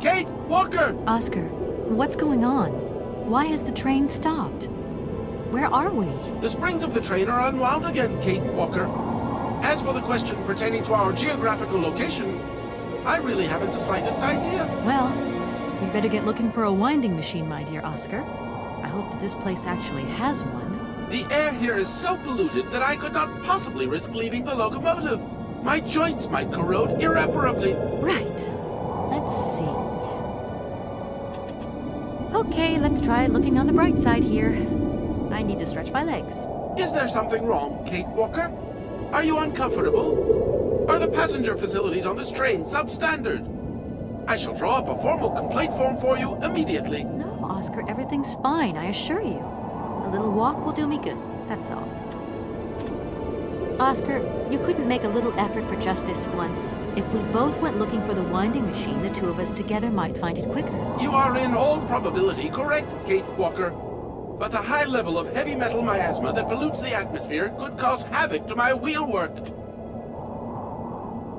Kate! Walker! Oscar, what's going on? Why has the train stopped? Where are we? The springs of the train are unwound again, Kate Walker. As for the question pertaining to our geographical location, I really haven't the slightest idea. Well, we'd better get looking for a winding machine, my dear Oscar. I hope that this place actually has one. The air here is so polluted that I could not possibly risk leaving the locomotive. My joints might corrode irreparably. Right. Let's see. Okay, let's try looking on the bright side here. I need to stretch my legs. Is there something wrong, Kate Walker? Are you uncomfortable? Are the passenger facilities on this train substandard? I shall draw up a formal complaint form for you immediately. No, Oscar, everything's fine, I assure you. A little walk will do me good, that's all. Oscar, you couldn't make a little effort for just this once. If we both went looking for the winding machine, the two of us together might find it quicker. You are in all probability correct, Kate Walker. But the high level of heavy metal miasma that pollutes the atmosphere could cause havoc to my wheelwork.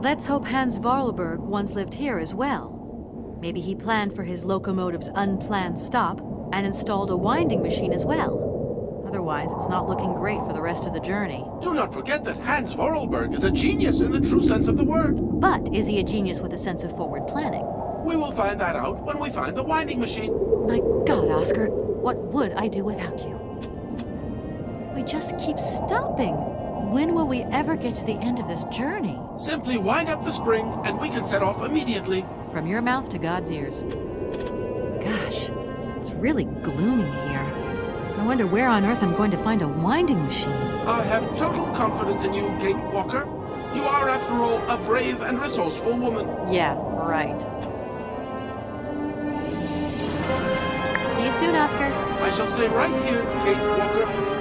Let's hope Hans Vorarlberg once lived here as well. Maybe he planned for his locomotive's unplanned stop and installed a winding machine as well. Otherwise, it's not looking great for the rest of the journey. Do not forget that Hans Vorarlberg is a genius in the true sense of the word. But is he a genius with a sense of forward planning? We will find that out when we find the winding machine. My God, Oscar, what would I do without you? We just keep stopping. When will we ever get to the end of this journey? Simply wind up the spring and we can set off immediately. From your mouth to God's ears. Gosh, it's really gloomy here. I wonder where on earth I'm going to find a winding machine. I have total confidence in you, Kate Walker. You are, after all, a brave and resourceful woman. Yeah, right. See you soon, Oscar. I shall stay right here, Kate Walker.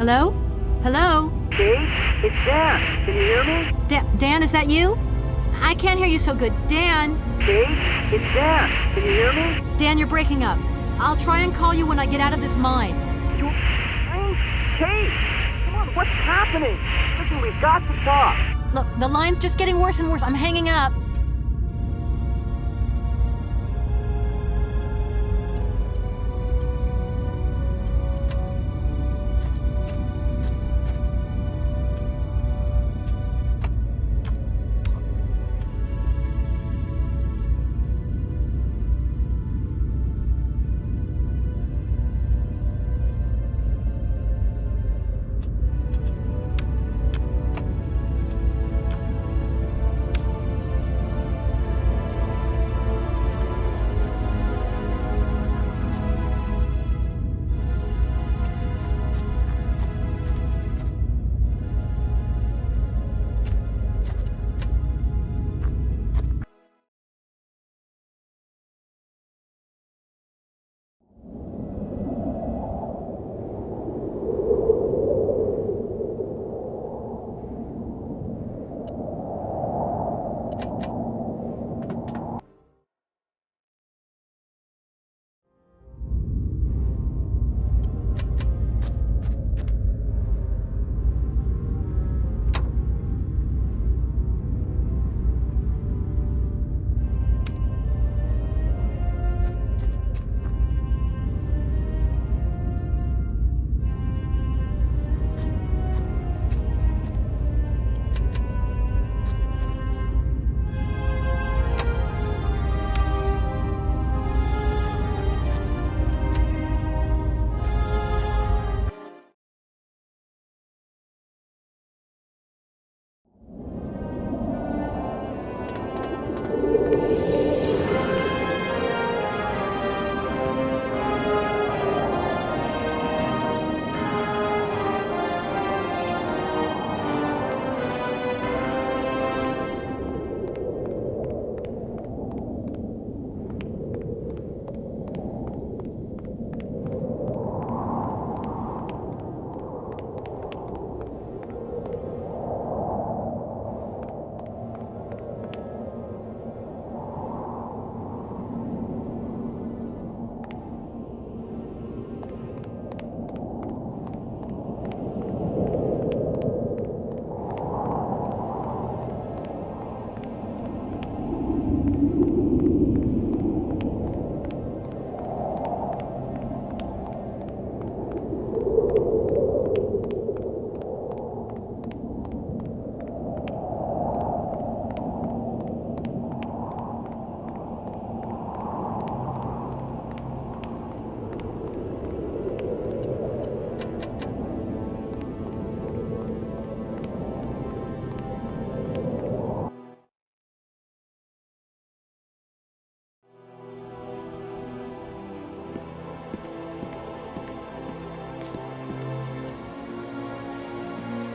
Hello? Hello? Kate, it's Dan. Can you hear me? Dan, is that you? I can't hear you so good. Dan? Kate, it's Dan. Can you hear me? Dan, you're breaking up. I'll try and call you when I get out of this mine. Kate! Come on, what's happening? Listen, we've got to talk. Look, the line's just getting worse and worse. I'm hanging up.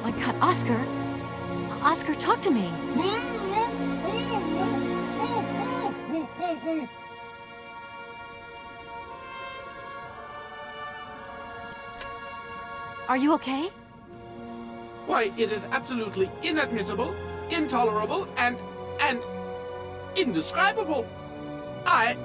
My God, Oscar! Oscar, talk to me! Are you okay? Why, it is absolutely inadmissible, intolerable, and indescribable. I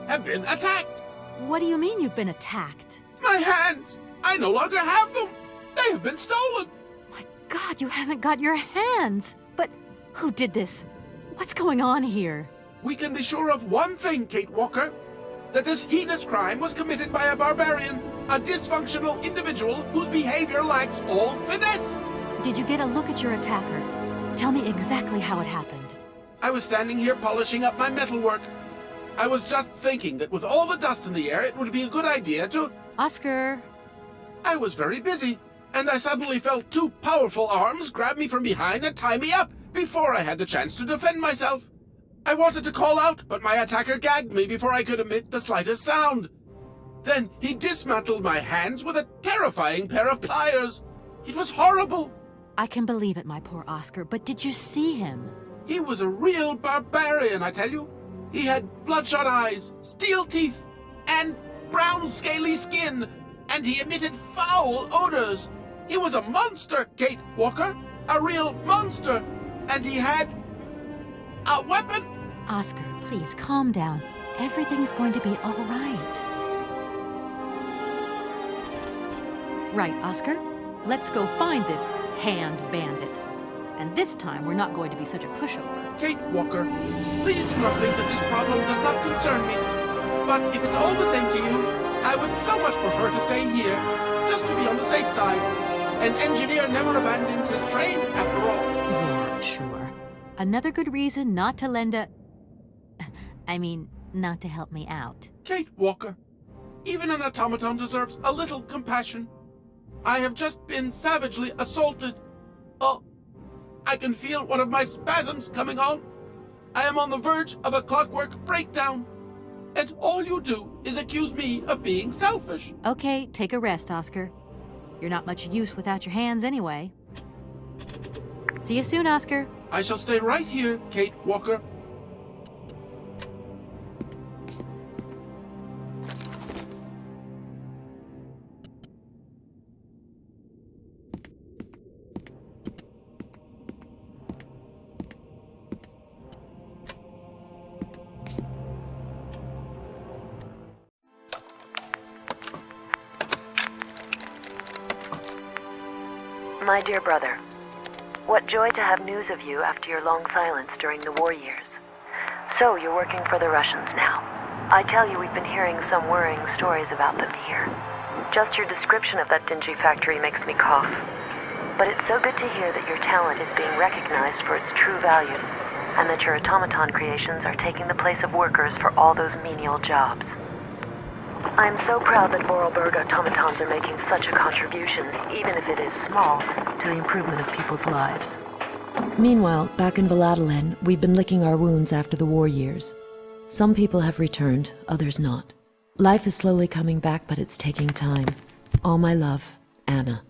have been attacked. What do you mean you've been attacked? My hands! I no longer have them. They have been stolen. My God, you haven't got your hands! But who did this? What's going on here? We can be sure of one thing, Kate Walker. That this heinous crime was committed by a barbarian, a dysfunctional individual whose behavior lacks all finesse. Did you get a look at your attacker? Tell me exactly how it happened. I was standing here polishing up my metalwork. I was just thinking that with all the dust in the air, it would be a good idea to... Oscar! I was very busy, and I suddenly felt two powerful arms grab me from behind and tie me up before I had the chance to defend myself. I wanted to call out, but my attacker gagged me before I could emit the slightest sound. Then he dismantled my hands with a terrifying pair of pliers. It was horrible. I can believe it, my poor Oscar, but did you see him? He was a real barbarian, I tell you. He had bloodshot eyes, steel teeth, and brown scaly skin, and he emitted foul odors. He was a monster, Kate Walker, a real monster, and he had a weapon. Oscar, please calm down. Everything's going to be all right. Right, Oscar? Let's go find this hand bandit. And this time, we're not going to be such a pushover. Kate Walker, please do not think that this problem does not concern me. But if it's all the same to you, I would so much prefer to stay here, just to be on the safe side. An engineer never abandons his train, after all. Yeah, sure. Another good reason not to lend a... I mean, not to help me out. Kate Walker, even an automaton deserves a little compassion. I have just been savagely assaulted. Oh, I can feel one of my spasms coming on. I am on the verge of a clockwork breakdown. And all you do is accuse me of being selfish. Okay, take a rest, Oscar. You're not much use without your hands anyway. See you soon, Oscar. I shall stay right here, Kate Walker. My dear brother, what joy to have news of you after your long silence during the war years. So, you're working for the Russians now. I tell you, we've been hearing some worrying stories about them here. Just your description of that dingy factory makes me cough. But it's so good to hear that your talent is being recognized for its true value, and that your automaton creations are taking the place of workers for all those menial jobs. I'm so proud that Aralbad automatons are making such a contribution, even if it is small, to the improvement of people's lives. Meanwhile, back in Valladolid, we've been licking our wounds after the war years. Some people have returned, others not. Life is slowly coming back, but it's taking time. All my love, Anna.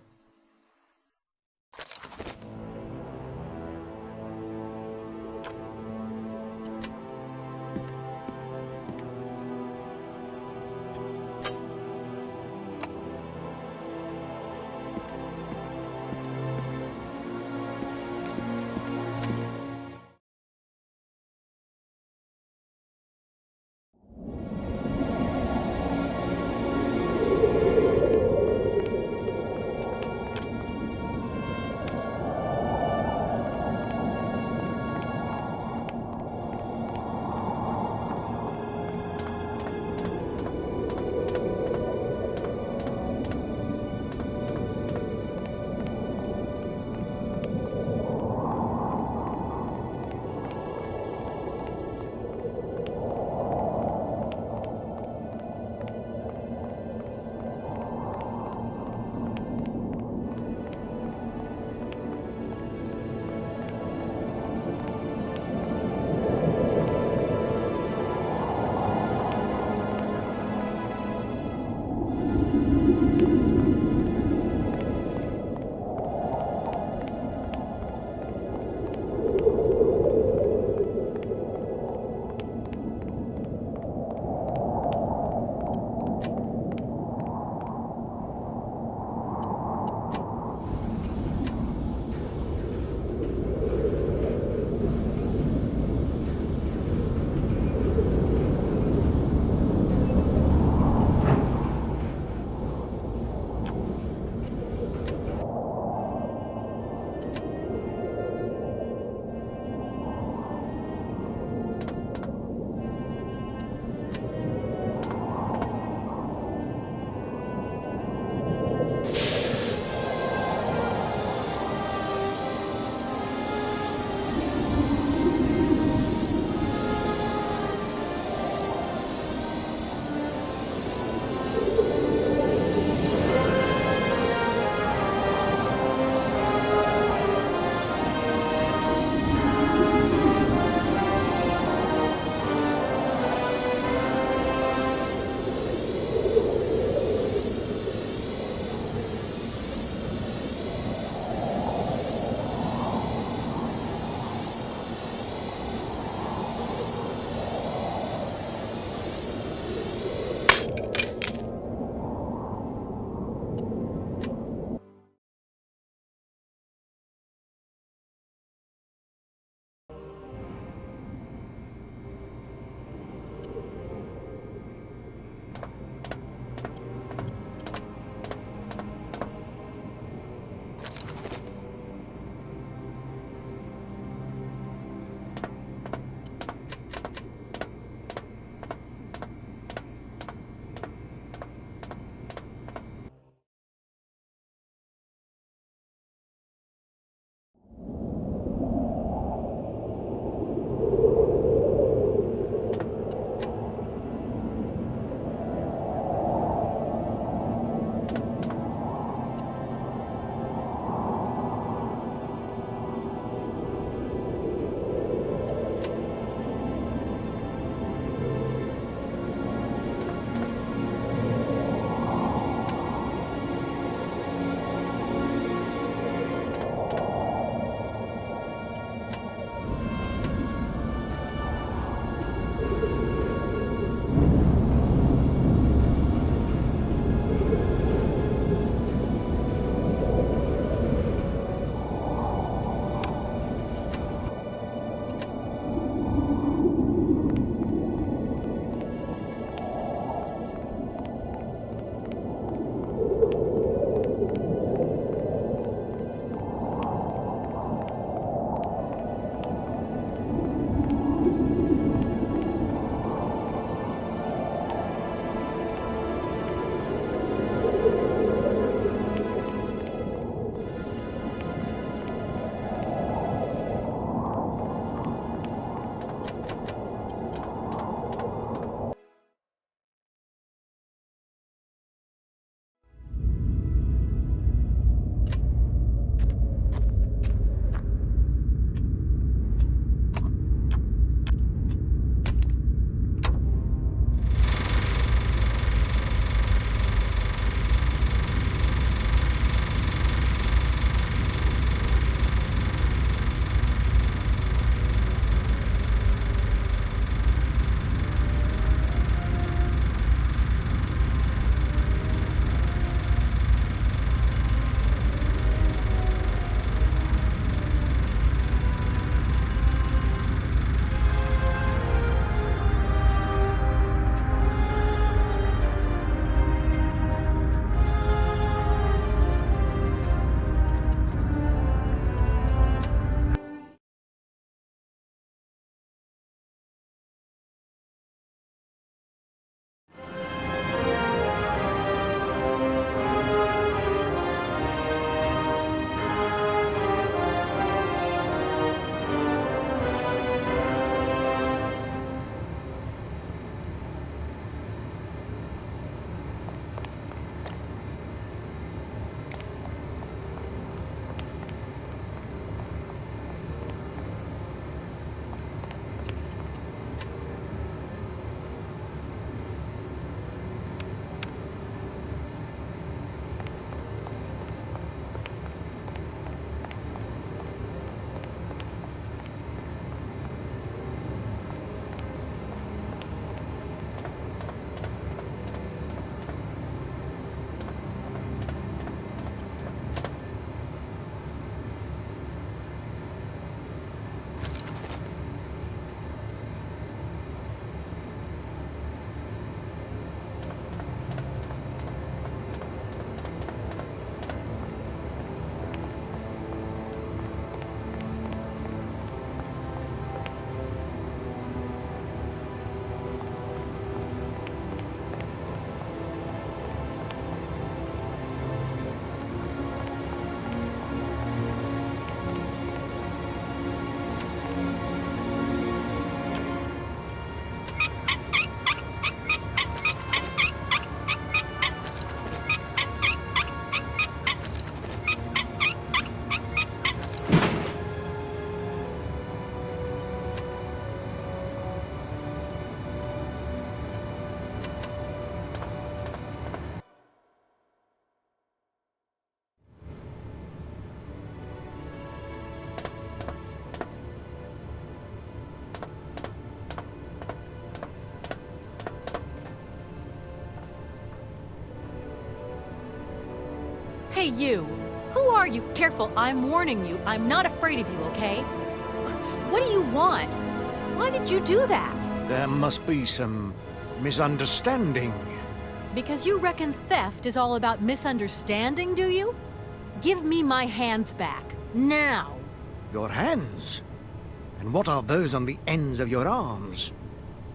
Hey, you! Who are you? Careful, I'm warning you. I'm not afraid of you, okay? What do you want? Why did you do that? There must be some misunderstanding. Because you reckon theft is all about misunderstanding, do you? Give me my hands back. Now! Your hands? And what are those on the ends of your arms?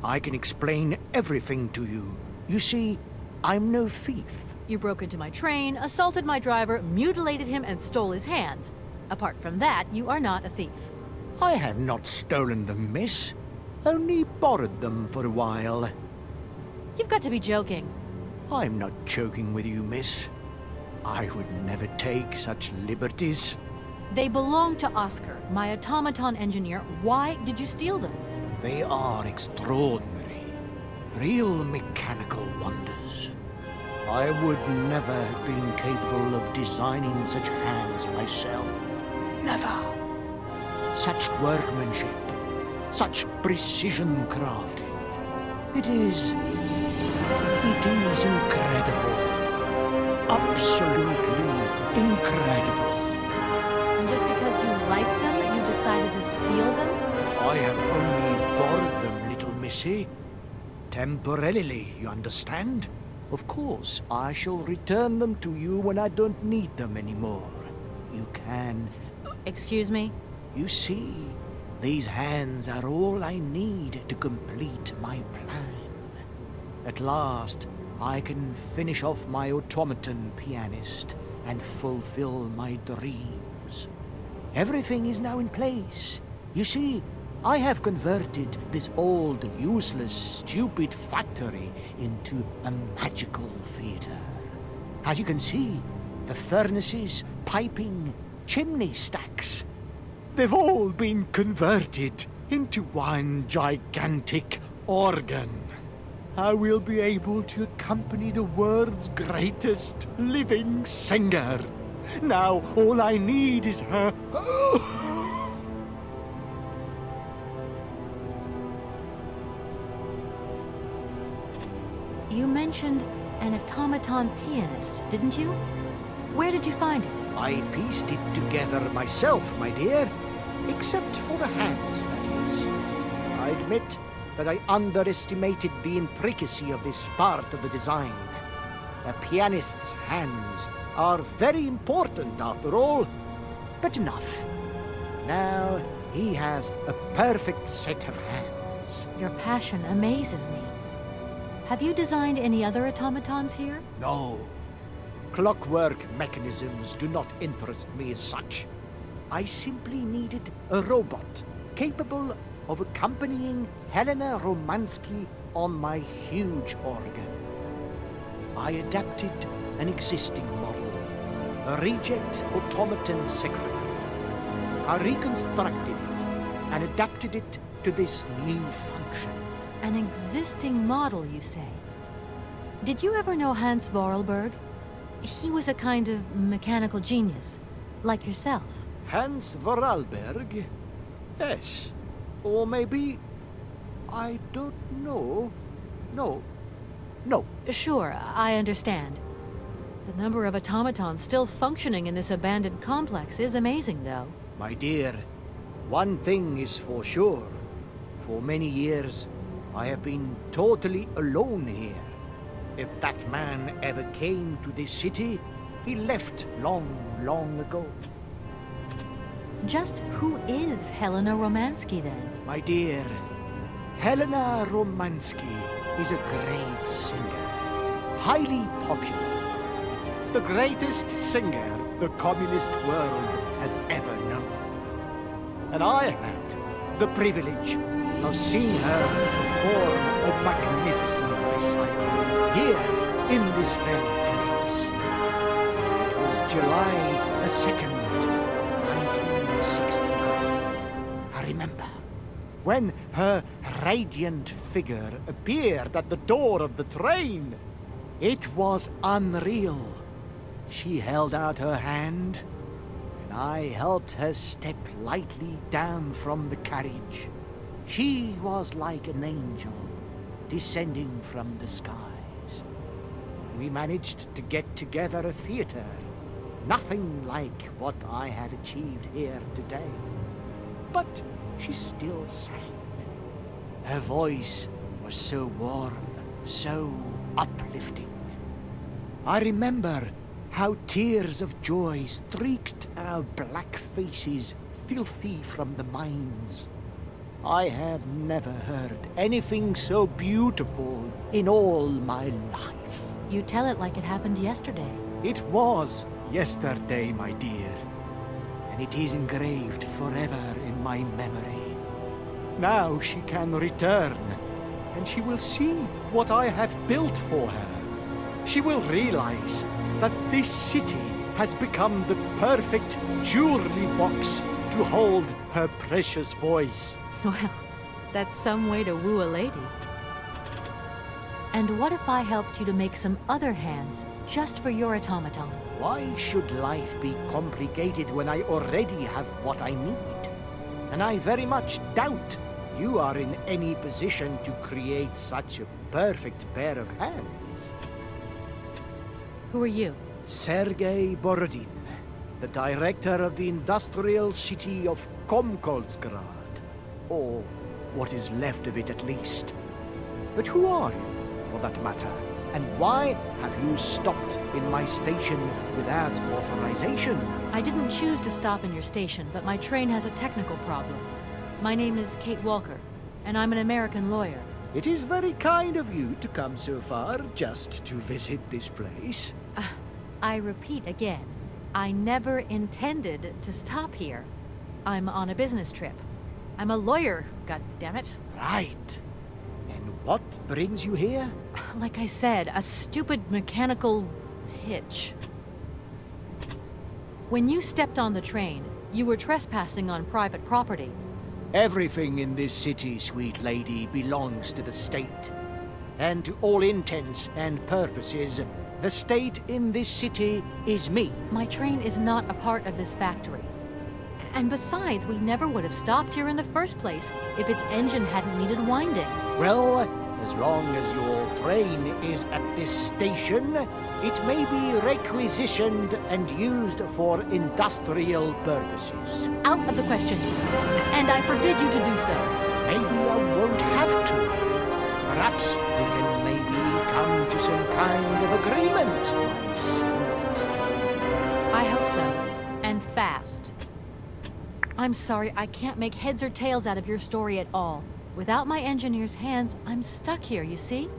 I can explain everything to you. You see, I'm no thief. You broke into my train, assaulted my driver, mutilated him, and stole his hands. Apart from that, you are not a thief. I have not stolen them, miss. Only borrowed them for a while. You've got to be joking. I'm not joking with you, miss. I would never take such liberties. They belong to Oscar, my automaton engineer. Why did you steal them? They are extraordinary. Real mechanical wonders. I would never have been capable of designing such hands myself. Never. Such workmanship. Such precision crafting. It is incredible. Absolutely incredible. And just because you like them, that you decided to steal them? I have only borrowed them, little missy. Temporarily, you understand? Of course, I shall return them to you when I don't need them anymore. You can... Excuse me? You see, these hands are all I need to complete my plan. At last, I can finish off my automaton pianist and fulfill my dreams. Everything is now in place. You see, I have converted this old, useless, stupid factory into a magical theater. As you can see, the furnaces, piping, chimney stacks, they've all been converted into one gigantic organ. I will be able to accompany the world's greatest living singer. Now, all I need is her... You mentioned an automaton pianist, didn't you? Where did you find it? I pieced it together myself, my dear. Except for the hands, that is. I admit that I underestimated the intricacy of this part of the design. A pianist's hands are very important, after all. But enough. Now he has a perfect set of hands. Your passion amazes me. Have you designed any other automatons here? No. Clockwork mechanisms do not interest me as such. I simply needed a robot capable of accompanying Helena Romansky on my huge organ. I adapted an existing model, a reject automaton secretary. I reconstructed it and adapted it to this new function. An existing model, you say? Did you ever know Hans Vorarlberg? He was a kind of mechanical genius, like yourself. Hans Vorarlberg? Yes. Or maybe... I don't know. No. Sure, I understand. The number of automatons still functioning in this abandoned complex is amazing, though. My dear, one thing is for sure. For many years, I have been totally alone here. If that man ever came to this city, he left long, long ago. Just who is Helena Romansky, then? My dear, Helena Romansky is a great singer, highly popular. The greatest singer the communist world has ever known. And I had the privilege of seeing her perform a magnificent recital here in this very place. It was July the 2nd, 1969. I remember when her radiant figure appeared at the door of the train. It was unreal. She held out her hand, and I helped her step lightly down from the carriage. She was like an angel descending from the skies. We managed to get together a theater, Nothing like what I have achieved here today. But she still sang. Her voice was so warm, so uplifting. I remember how tears of joy streaked our black faces, filthy from the mines. I have never heard anything so beautiful in all my life. You tell it like it happened yesterday. It was yesterday, my dear, and it is engraved forever in my memory. Now she can return, and she will see what I have built for her. She will realize that this city has become the perfect jewelry box to hold her precious voice. Well, that's some way to woo a lady. And what if I helped you to make some other hands just for your automaton? Why should life be complicated when I already have what I need? And I very much doubt you are in any position to create such a perfect pair of hands. Who are you? Sergei Borodin, the director of the industrial city of Komkolzgrad. Or what is left of it at least. But who are you, for that matter? And why have you stopped in my station without authorization? I didn't choose to stop in your station, but my train has a technical problem. My name is Kate Walker, and I'm an American lawyer. It is very kind of you to come so far just to visit this place. I repeat again, I never intended to stop here. I'm on a business trip. I'm a lawyer, goddammit. Right. And what brings you here? Like I said, a stupid mechanical hitch. When you stepped on the train, you were trespassing on private property. Everything in this city, sweet lady, belongs to the state. And to all intents and purposes, the state in this city is me. My train is not a part of this factory. And besides, we never would have stopped here in the first place if its engine hadn't needed winding. Well, as long as your train is at this station, it may be requisitioned and used for industrial purposes. Out of the question. And I forbid you to do so. Maybe I won't have to. Perhaps we can maybe come to some kind of agreement, my sweet. I hope so. And fast. I'm sorry, I can't make heads or tails out of your story at all. Without my engineer's hands, I'm stuck here, you see?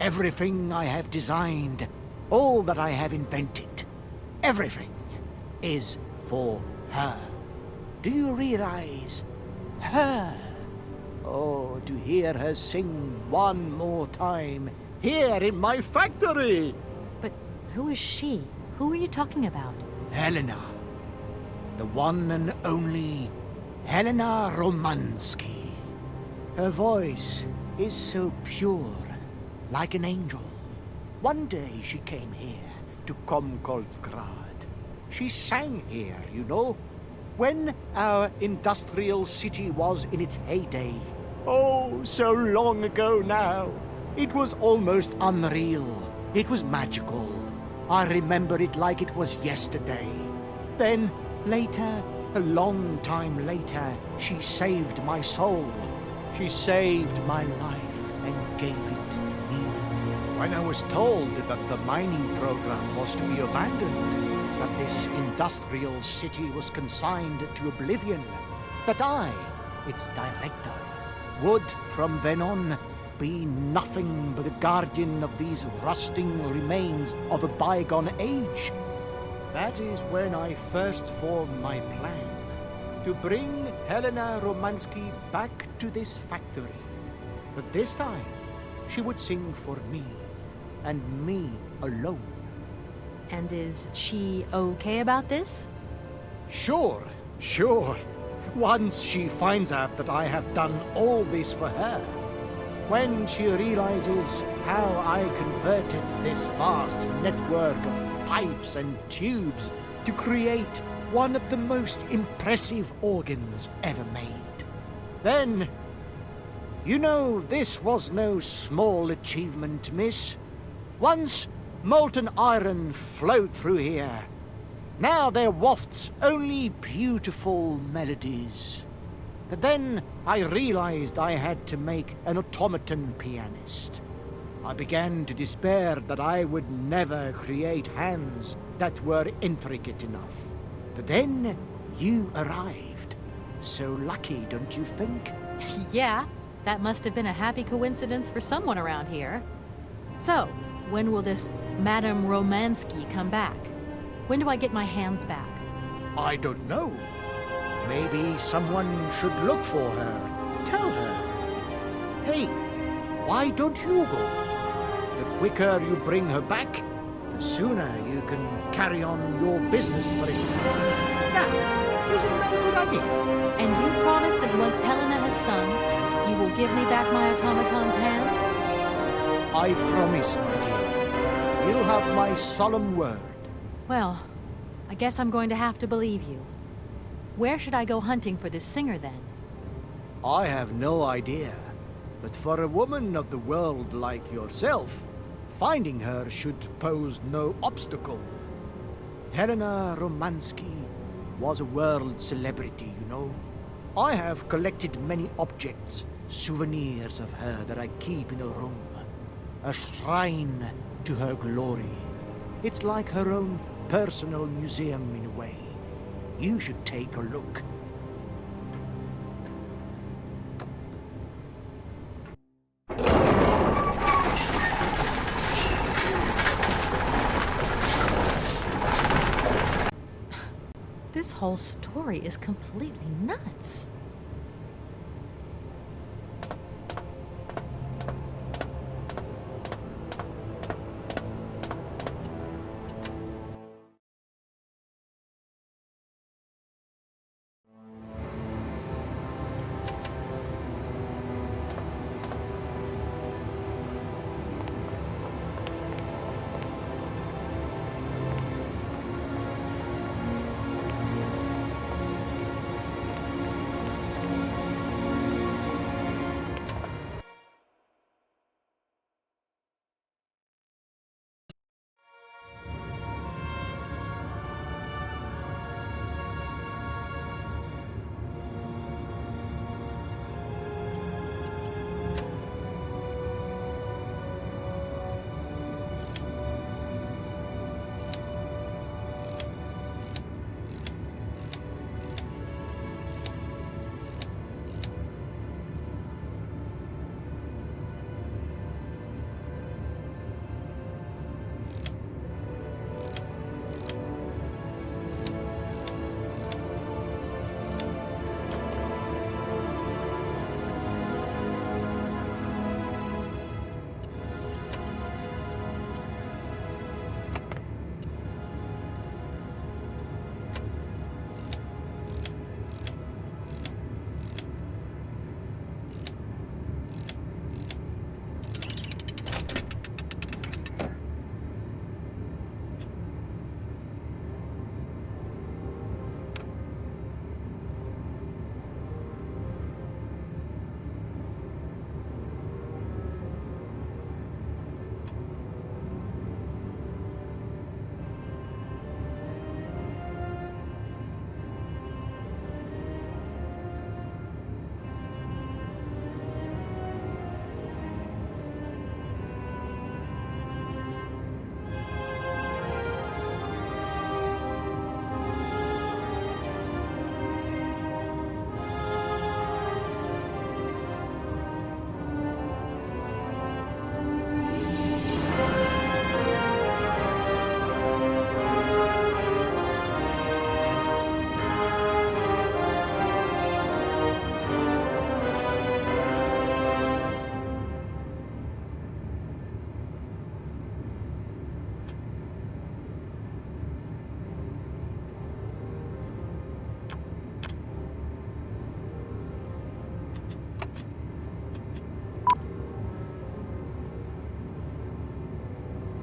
Everything I have designed, all that I have invented, everything is for her. Do you realize? Her. Oh, to hear her sing one more time, here in my factory! But who is she? Who are you talking about? Helena. The one and only Helena Romansky. Her voice is so pure, like an angel. One day she came here to Komkolzgrad. She sang here, you know, when our industrial city was in its heyday. Oh, so long ago now. It was almost unreal. It was magical. I remember it like it was yesterday. Then, later, a long time later, she saved my soul. She saved my life and gave it meaning. When I was told that the mining program was to be abandoned, that this industrial city was consigned to oblivion, that I, its director, would from then on be nothing but a guardian of these rusting remains of a bygone age. That is when I first formed my plan to bring Helena Romansky back to this factory. But this time, she would sing for me, and me alone. And is she okay about this? Sure. Once she finds out that I have done all this for her, when she realizes how I converted this vast network of pipes and tubes to create one of the most impressive organs ever made, then, you know, this was no small achievement, miss. Once molten iron flowed through here, Now there wafts only beautiful melodies. But then I realized I had to make an automaton pianist. I began to despair that I would never create hands that were intricate enough. But then you arrived. So lucky, don't you think? Yeah, that must have been a happy coincidence for someone around here. So, when will this Madame Romansky come back? When do I get my hands back? I don't know. Maybe someone should look for her. Tell her. Hey, why don't you go? The quicker you bring her back, the sooner you can carry on your business for it. Now, isn't that a good idea? And you promise that once Helena has sung, you will give me back my automaton's hands? I promise, my dear. You have my solemn word. Well, I guess I'm going to have to believe you. Where should I go hunting for this singer, then? I have no idea. But for a woman of the world like yourself, finding her should pose no obstacle. Helena Romansky was a world celebrity, you know. I have collected many objects, souvenirs of her that I keep in a room. A shrine to her glory. It's like her own personal museum in a way. You should take a look. This whole story is completely nuts.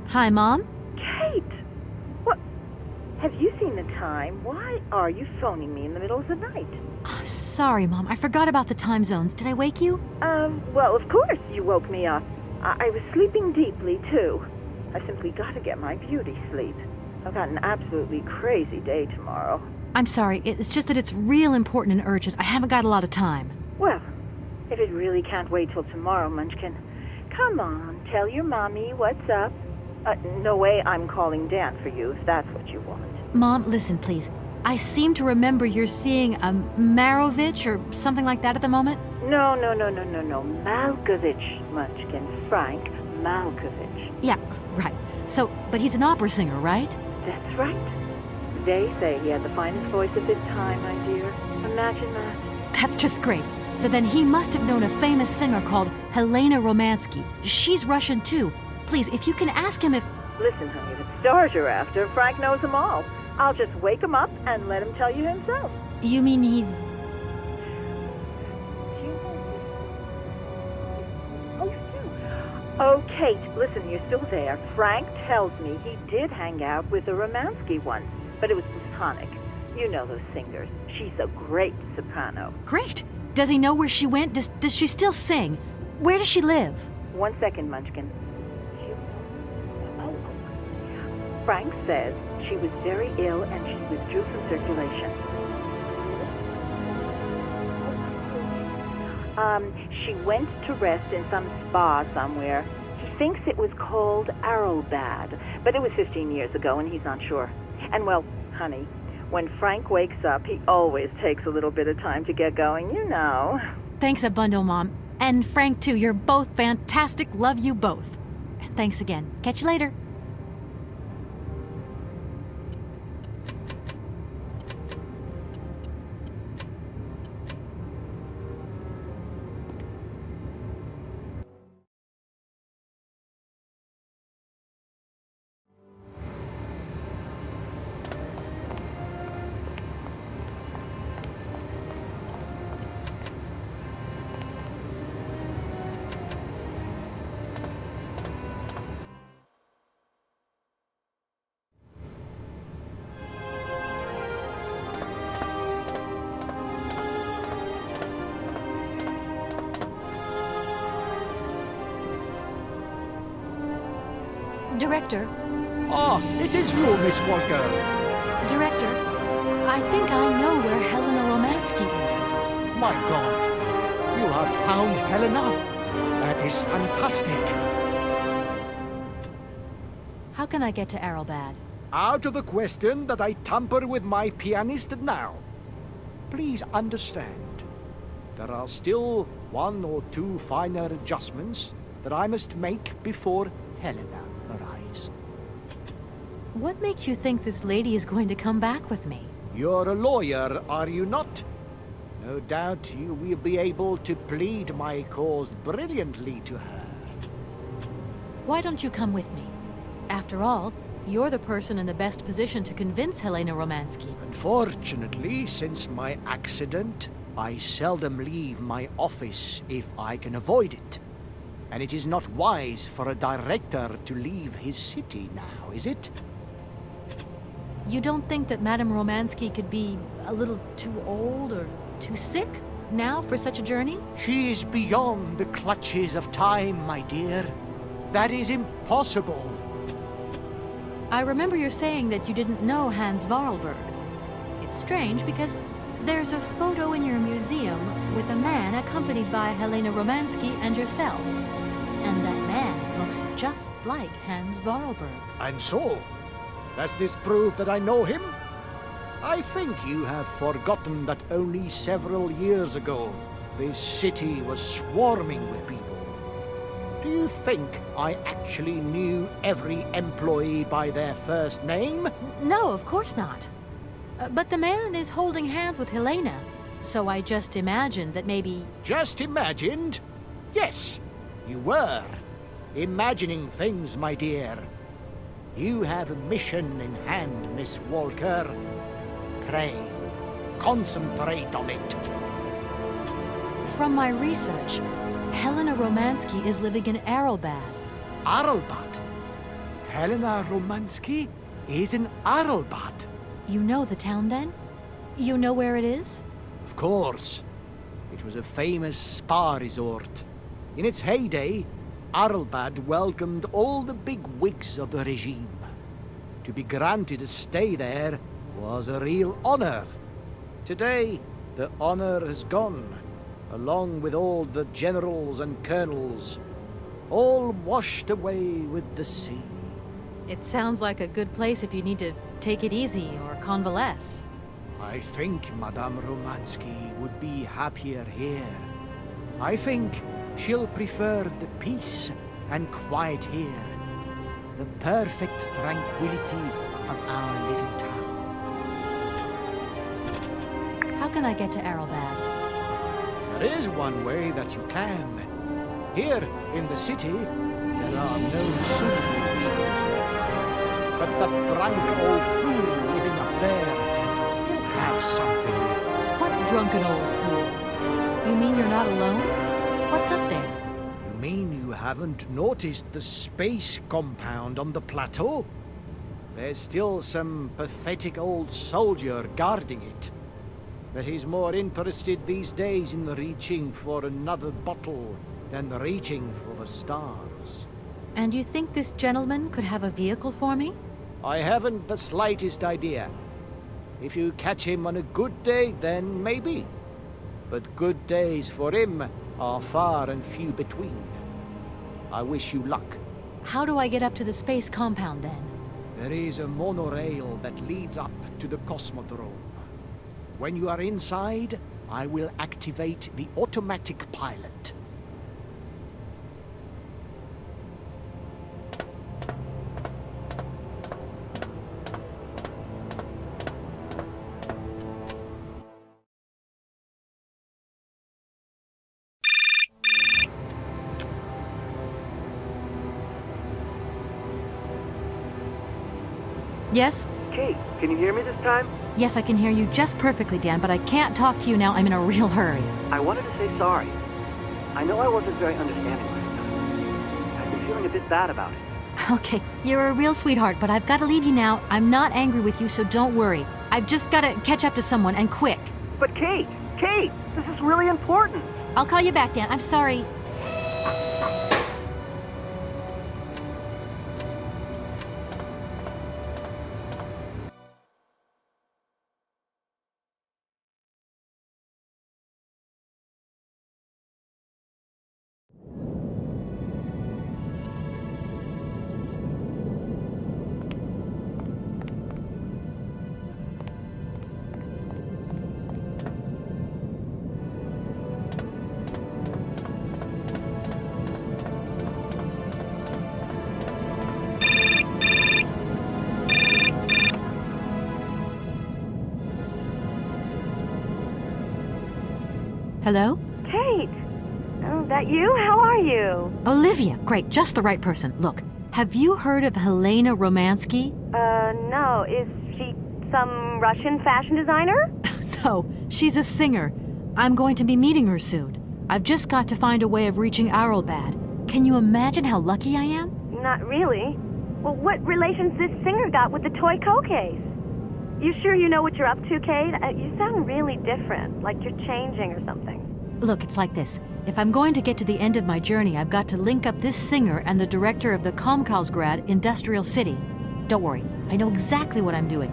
Hi, Mom? Kate! What? Have you seen the time? Why are you phoning me in the middle of the night? Sorry, Mom. I forgot about the time zones. Did I wake you? Well, of course you woke me up. I was sleeping deeply, too. I simply got to get my beauty sleep. I've got an absolutely crazy day tomorrow. I'm sorry, it's just that it's real important and urgent. I haven't got a lot of time. Well, if it really can't wait till tomorrow, Munchkin, come on, tell your mommy what's up. No way I'm calling Dan for you if that's what you want. Mom, listen, please. I seem to remember you're seeing a Marovich or something like that at the moment. No. Malkovich, Munchkin. Frank Malkovich. Yeah, right. So, but he's an opera singer, right? That's right. They say he had the finest voice of his time, my dear. Imagine that. That's just great. So then he must have known a famous singer called Helena Romansky. She's Russian too. Please, if you can ask him if... Listen, honey, if it's stars you're after, Frank knows them all. I'll just wake him up and let him tell you himself. You mean he's... Oh, Kate, listen, you're still there. Frank tells me he did hang out with a Romansky once, but it was platonic. You know those singers. She's a great soprano. Great. Does he know where she went? Does she still sing? Where does she live? 1 second, Munchkin. Frank says she was very ill and she withdrew from circulation. She went to rest in some spa somewhere. He thinks it was called Aralbad, but it was 15 years ago and he's not sure. And well, honey, when Frank wakes up, he always takes a little bit of time to get going, you know. Thanks a bundle, Mom. And Frank, too. You're both fantastic. Love you both. Thanks again. Catch you later. Director, Ah, it is you, Miss Walker. Director, I think I know where Helena Romansky is. My God, you have found Helena. That is fantastic. How can I get to Aralbad? Out of the question that I tamper with my pianist now. Please understand, there are still 1 or 2 finer adjustments that I must make before Helena arrives. What makes you think this lady is going to come back with me? You're a lawyer, are you not? No doubt you will be able to plead my cause brilliantly to her. Why don't you come with me? After all, you're the person in the best position to convince Helena Romansky. Unfortunately, since my accident, I seldom leave my office if I can avoid it. And it is not wise for a director to leave his city now, is it? You don't think that Madame Romansky could be a little too old or too sick now for such a journey? She is beyond the clutches of time, my dear. That is impossible. I remember you saying that you didn't know Hans Varlberg. It's strange because there's a photo in your museum with a man accompanied by Helena Romansky and yourself. And that man looks just like Hans Varlberg. And so, does this prove that I know him? I think you have forgotten that only several years ago, this city was swarming with people. Do you think I actually knew every employee by their first name? No, of course not. But the man is holding hands with Helena, so I just imagined that maybe... Just imagined? Yes, you were. Imagining things, my dear. You have a mission in hand, Miss Walker. Pray, concentrate on it. From my research, Helena Romansky is living in Aralbad. Aralbad? Helena Romansky is in Aralbad? You know the town, then? You know where it is? Of course. It was a famous spa resort. In its heyday, Aralbad welcomed all the big wigs of the regime. To be granted a stay there was a real honor. Today, the honor has gone, along with all the generals and colonels, all washed away with the sea. It sounds like a good place if you need to take it easy or convalesce. I think Madame Romansky would be happier here. I think she'll prefer the peace and quiet here, the perfect tranquility of our little town. How can I get to Aralbad? There is one way that you can. Here in the city, there are no suitable vehicles left. But that drunk old fool living up there, he'll have something. What drunken old fool? You mean you're not alone? What's up there? You mean you haven't noticed the space compound on the plateau? There's still some pathetic old soldier guarding it. But he's more interested these days in reaching for another bottle than reaching for the stars. And you think this gentleman could have a vehicle for me? I haven't the slightest idea. If you catch him on a good day, then maybe. But good days for him are far and few between. I wish you luck. How do I get up to the space compound then? There is a monorail that leads up to the Cosmodrome. When you are inside, I will activate the automatic pilot. Yes? Kate, can you hear me this time? Yes, I can hear you just perfectly, Dan, but I can't talk to you now. I'm in a real hurry. I wanted to say sorry. I know I wasn't very understanding last time. I've been feeling a bit bad about it. Okay, you're a real sweetheart, but I've got to leave you now. I'm not angry with you, so don't worry. I've just got to catch up to someone, and quick. But Kate, this is really important. I'll call you back, Dan. I'm sorry. Hello? Kate! Oh, that you? How are you? Olivia, great, just the right person. Look, have you heard of Helena Romansky? No. Is she some Russian fashion designer? No, she's a singer. I'm going to be meeting her soon. I've just got to find a way of reaching Aralbad. Can you imagine how lucky I am? Not really. Well, what relation's this singer got with the toy case? You sure you know what you're up to, Kate? You sound really different, like you're changing or something. Look, it's like this. If I'm going to get to the end of my journey, I've got to link up this singer and the director of the Komkolzgrad Industrial City. Don't worry, I know exactly what I'm doing.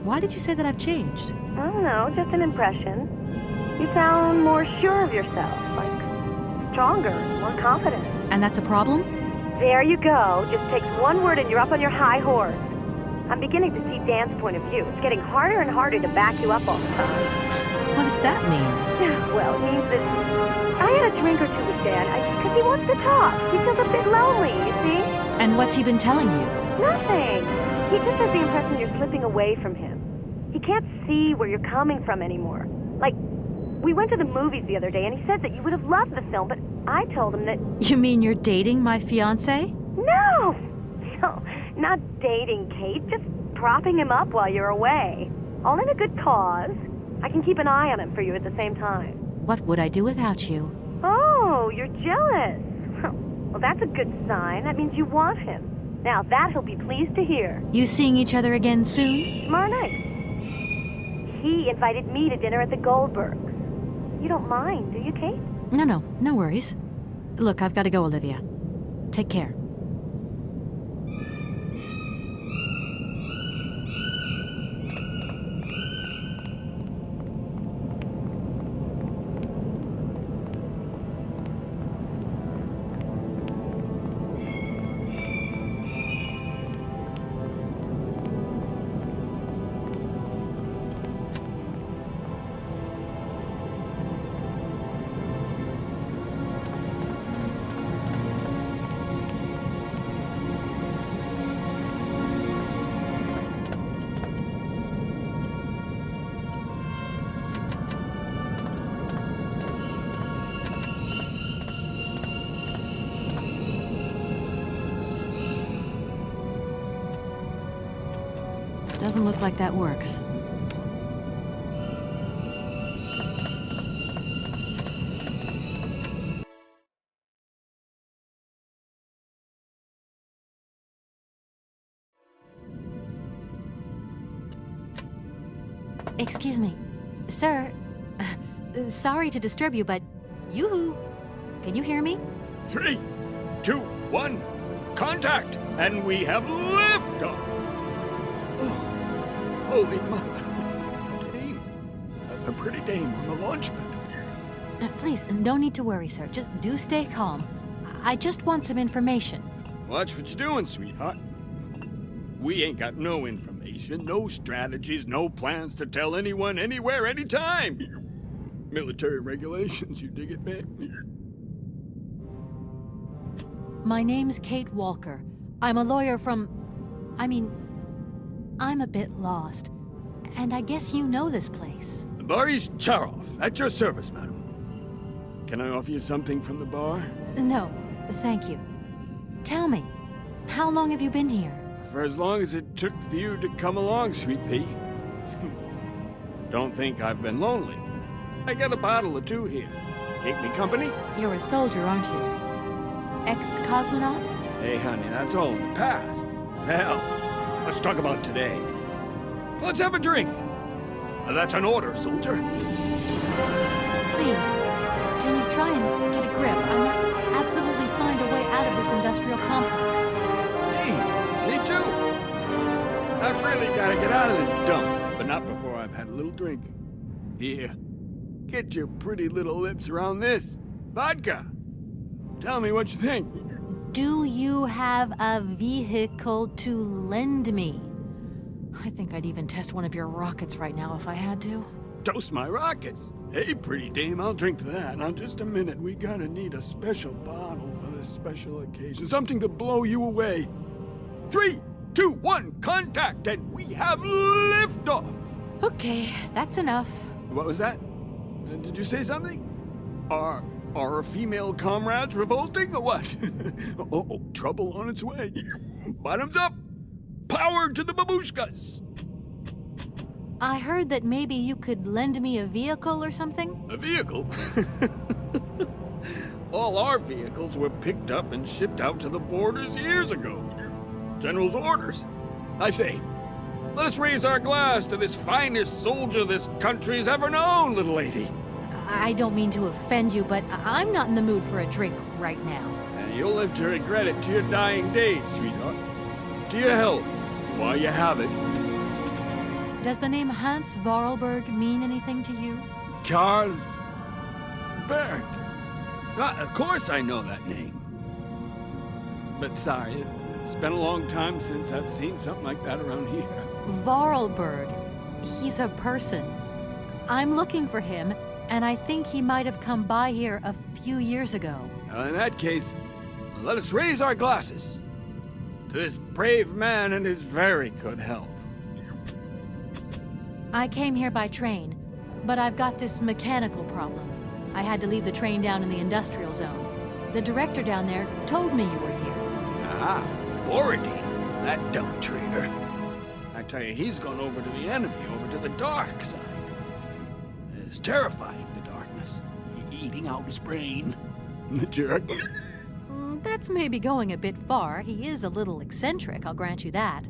Why did you say that I've changed? I don't know, just an impression. You sound more sure of yourself, like stronger, more confident. And that's a problem? There you go. Just takes one word and you're up on your high horse. I'm beginning to see Dan's point of view. It's getting harder and harder to back you up all the time. What does that mean? Well, it means that I had a drink or two with Dan because he wants to talk. He feels a bit lonely, you see? And what's he been telling you? Nothing. He just has the impression you're slipping away from him. He can't see where you're coming from anymore. Like, we went to the movies the other day and he said that you would have loved the film, but I told him that... You mean you're dating my fiancé? No! No, not dating, Kate. Just propping him up while you're away. All in a good cause. I can keep an eye on him for you at the same time. What would I do without you? Oh, you're jealous. Well, that's a good sign. That means you want him. Now, that he'll be pleased to hear. You seeing each other again soon? Tomorrow night. He invited me to dinner at the Goldbergs. You don't mind, do you, Kate? No worries. Look, I've got to go, Olivia. Take care. Doesn't look like that works. Excuse me. Sir, sorry to disturb you, but yoo-hoo. Can you hear me? 3, 2, 1, contact! And we have liftoff! Oh, holy mother. A dame. A pretty dame on the launch pad. Please, no need to worry, sir. Just do stay calm. I just want some information. Watch what you're doing, sweetheart. We ain't got no information, no strategies, no plans to tell anyone, anywhere, anytime. Military regulations, you dig it, man? My name's Kate Walker. I'm a lawyer from... I'm a bit lost. And I guess you know this place. Boris Charov, at your service, madam. Can I offer you something from the bar? No, thank you. Tell me, how long have you been here? For as long as it took for you to come along, sweet pea. Don't think I've been lonely. I got a bottle or two here. Keep me company? You're a soldier, aren't you? Ex-cosmonaut? Hey, honey, that's all in the past. Hell, let's talk about today. Let's have a drink. That's an order, soldier. Please, can you try and get a grip? I must absolutely find a way out of this industrial complex. Please, me too. I've really got to get out of this dump, but not before I've had a little drink. Here, get your pretty little lips around this. Vodka. Tell me what you think. Do you have a vehicle to lend me? I think I'd even test one of your rockets right now if I had to. Toast my rockets. Hey, pretty dame, I'll drink to that. Now, just a minute. We gotta need a special bottle for this special occasion. Something to blow you away. 3, 2, 1, contact, and we have liftoff. Okay, that's enough. What was that? Did you say something? Are our female comrades revolting or what? Oh, trouble on its way. Bottoms up. Power to the babushkas. I heard that maybe you could lend me a vehicle or something? A vehicle? All our vehicles were picked up and shipped out to the borders years ago. General's orders. I say, let us raise our glass to this finest soldier this country's ever known, little lady. I don't mean to offend you, but I'm not in the mood for a drink right now. And you'll live to regret it to your dying days, sweetheart. To your health, while you have it. Does the name Hans Vorarlberg mean anything to you? Karlsberg. Of course I know that name. But sorry, it's been a long time since I've seen something like that around here. Vorarlberg. He's a person. I'm looking for him, and I think he might have come by here a few years ago. Well, in that case, let us raise our glasses to this brave man and his very good health. I came here by train, but I've got this mechanical problem. I had to leave the train down in the industrial zone. The director down there told me you were here. Ah, Borodin, that dumb traitor. I tell you, he's gone over to the enemy, over to the dark side. It's terrifying, the darkness. Eating out his brain. The jerk. That's maybe going a bit far. He is a little eccentric, I'll grant you that.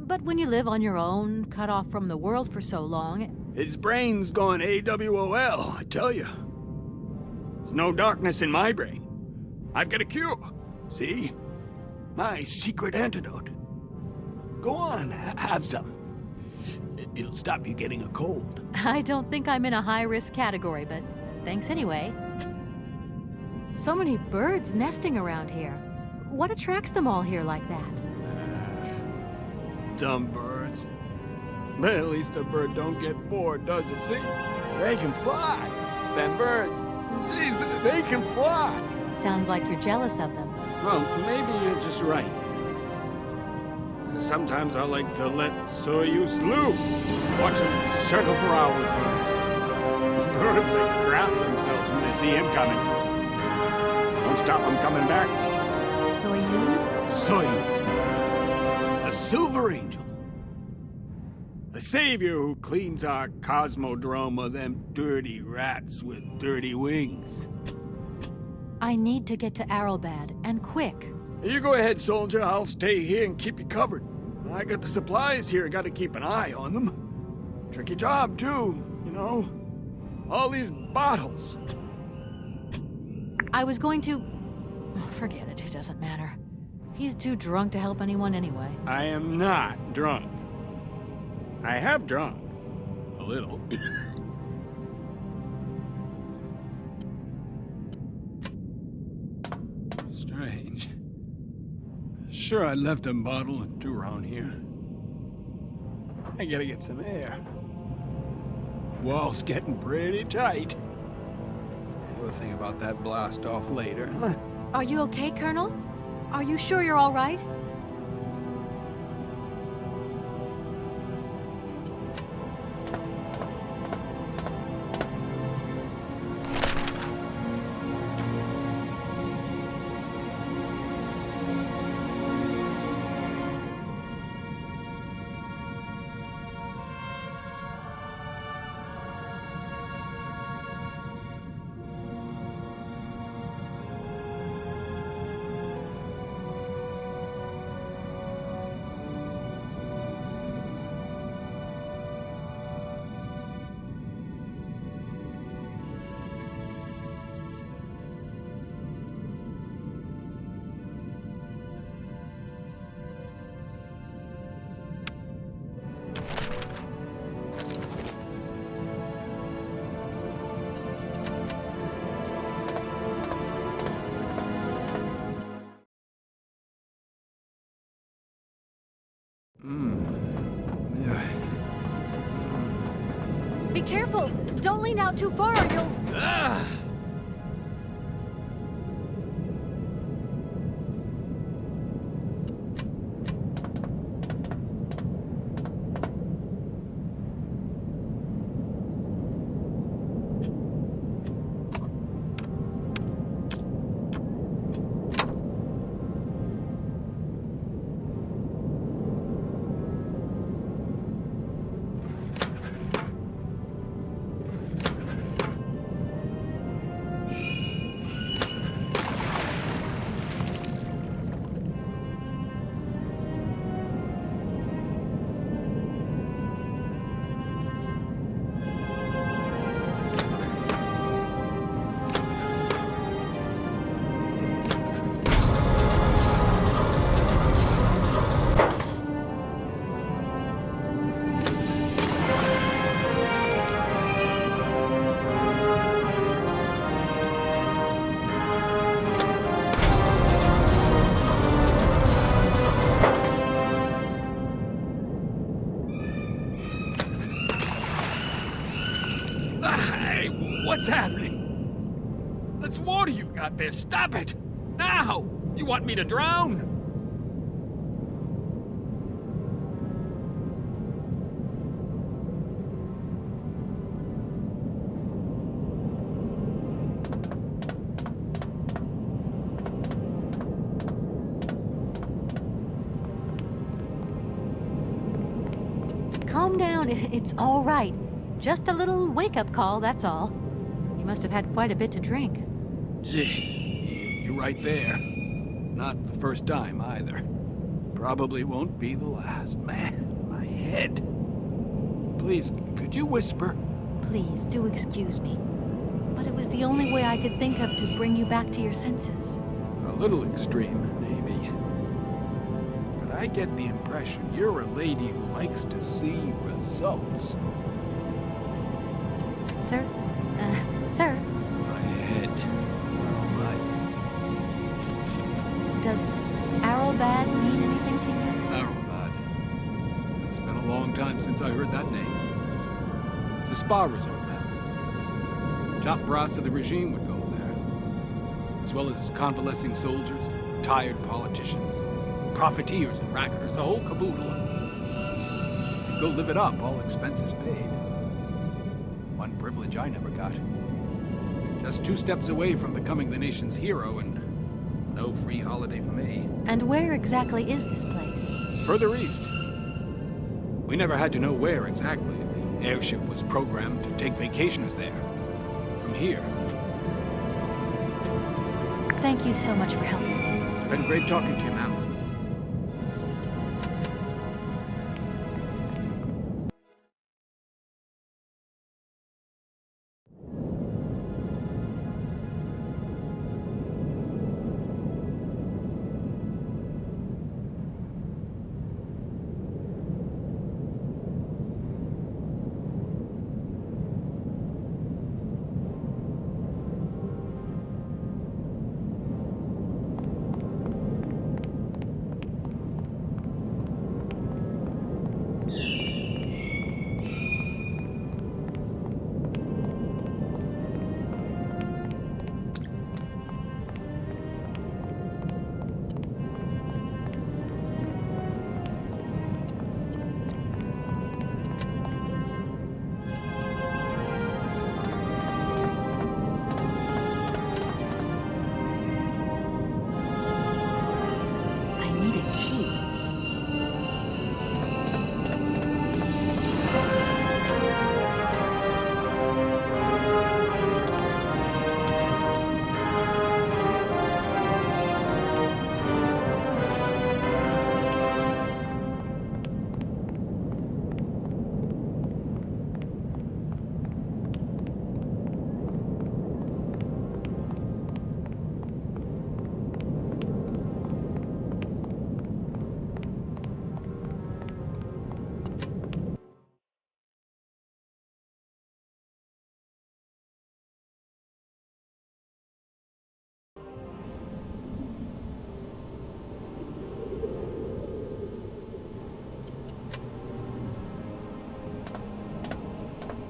But when you live on your own, cut off from the world for so long... His brain's gone AWOL, I tell you. There's no darkness in my brain. I've got a cure. See? My secret antidote. Go on, have some. It'll stop you getting a cold. I don't think I'm in a high-risk category, but thanks anyway. So many birds nesting around here. What attracts them all here like that? Dumb birds. But at least a bird don't get bored, does it? See? They can fly. Them birds. Jeez, they can fly. Sounds like you're jealous of them. Well, maybe you're just right. Sometimes I like to let Soyuz loose. Watch them circle for hours on it. Birds, they crap themselves when they see him coming. Don't stop him coming back. Soyuz? Soyuz. A silver angel. The savior who cleans our cosmodrome of them dirty rats with dirty wings. I need to get to Aralbad, and quick. You go ahead, soldier. I'll stay here and keep you covered. I got the supplies here. Gotta keep an eye on them. Tricky job, too, you know. All these bottles. I was going to... Oh, forget it, it doesn't matter. He's too drunk to help anyone anyway. I am not drunk. I have drunk. A little. Strange. Sure, I left a bottle or two around here. I gotta get some air. Wall's getting pretty tight. We'll think about that blast off later. Are you okay, Colonel? Are you sure you're all right? Be careful! Don't lean out too far, or you'll... What's happening? That's water you got there. Stop it! Now! You want me to drown? Calm down, it's all right. Just a little wake-up call, that's all. You must have had quite a bit to drink. Yeah, you're right there. Not the first time, either. Probably won't be the last. Man, my head. Please, could you whisper? Please, do excuse me. But it was the only way I could think of to bring you back to your senses. A little extreme, maybe. But I get the impression you're a lady who likes to see results. Sir? Sir? My head. Oh, my. Does Aralbad mean anything to you? Aralbad. It's been a long time since I heard that name. It's a spa resort now. Top brass of the regime would go there. As well as convalescing soldiers, tired politicians, profiteers and racketers, the whole caboodle. Go live it up, all expenses paid. One privilege I never got. Just 2 steps away from becoming the nation's hero, and no free holiday for me. And where exactly is this place? Further east. We never had to know where exactly. The airship was programmed to take vacationers there. From here. Thank you so much for helping. It's been great talking to you, ma'am. I need a key.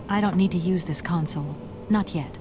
I don't need to use this console. Not yet.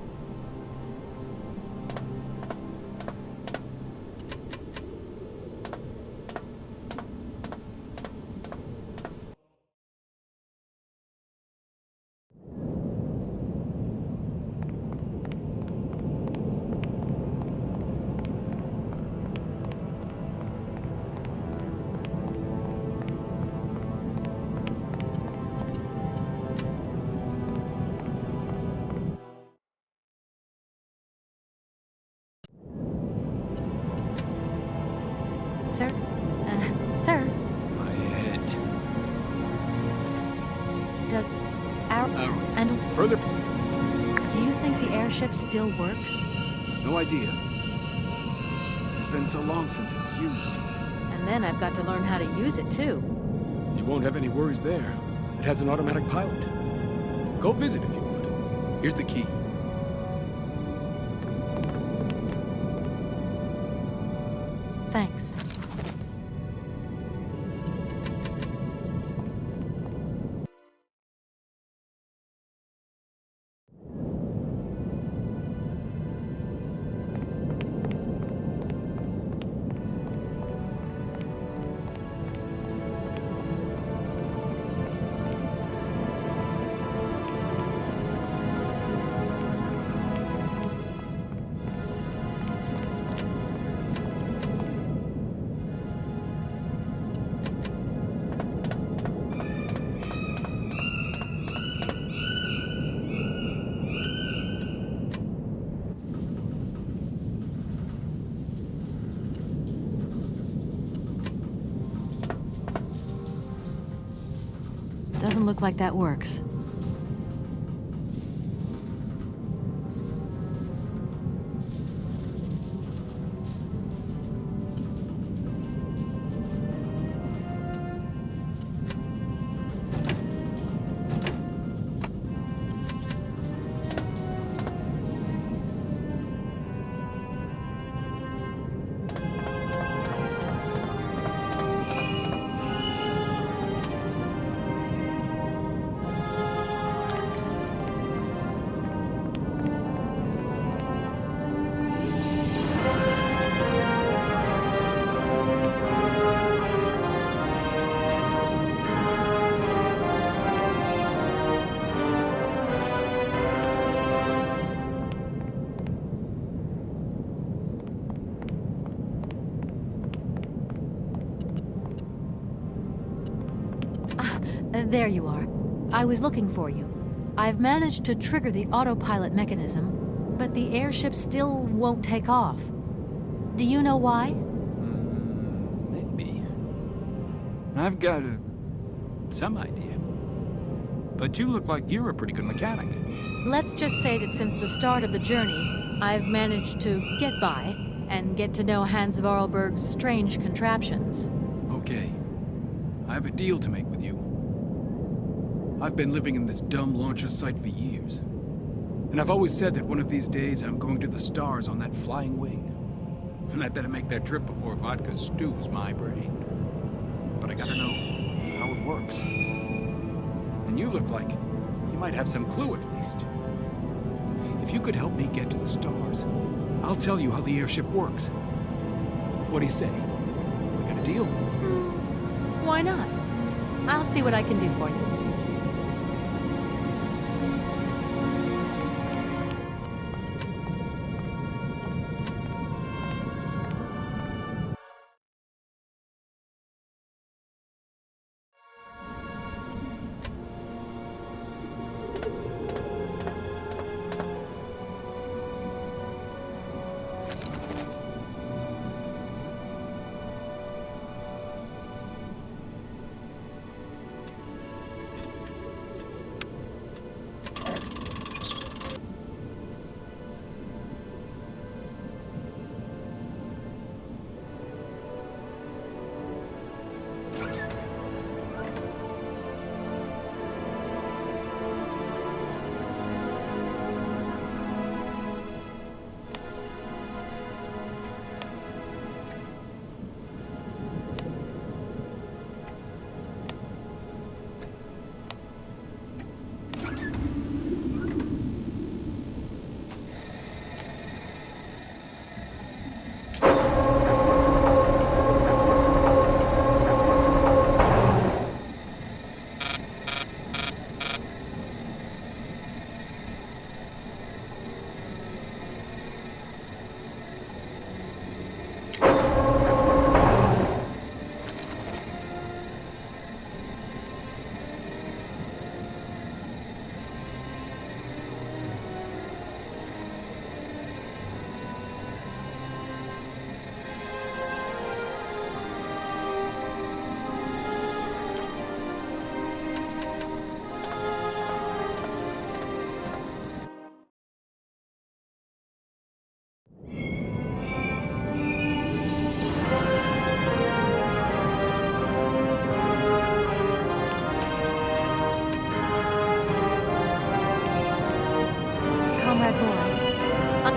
Sir? Sir? My head. Does our... and Further? do you think the airship still works? No idea. It's been so long since it was used. And then I've got to learn how to use it, too. You won't have any worries there. It has an automatic pilot. Go visit if you want. Here's the key. Thanks. Doesn't look like that works. There you are. I was looking for you. I've managed to trigger the autopilot mechanism, but the airship still won't take off. Do you know why? Maybe. I've got some idea. But you look like you're a pretty good mechanic. Let's just say that since the start of the journey, I've managed to get by and get to know Hans of Arlberg's strange contraptions. Okay. I have a deal to make with you. I've been living in this dumb launcher site for years. And I've always said that one of these days I'm going to the stars on that flying wing. And I better make that trip before vodka stews my brain. But I gotta know how it works. And you look like you might have some clue at least. If you could help me get to the stars, I'll tell you how the airship works. What do you say? We got a deal? Why not? I'll see what I can do for you.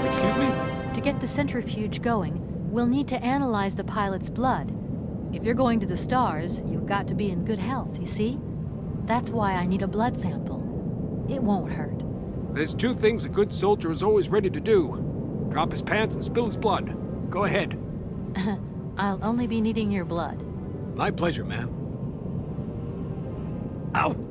Excuse me? To get the centrifuge going, we'll need to analyze the pilot's blood. If you're going to the stars, you've got to be in good health, you see? That's why I need a blood sample. It won't hurt. There's two things a good soldier is always ready to do. Drop his pants and spill his blood. Go ahead. I'll only be needing your blood. My pleasure, ma'am. Ow!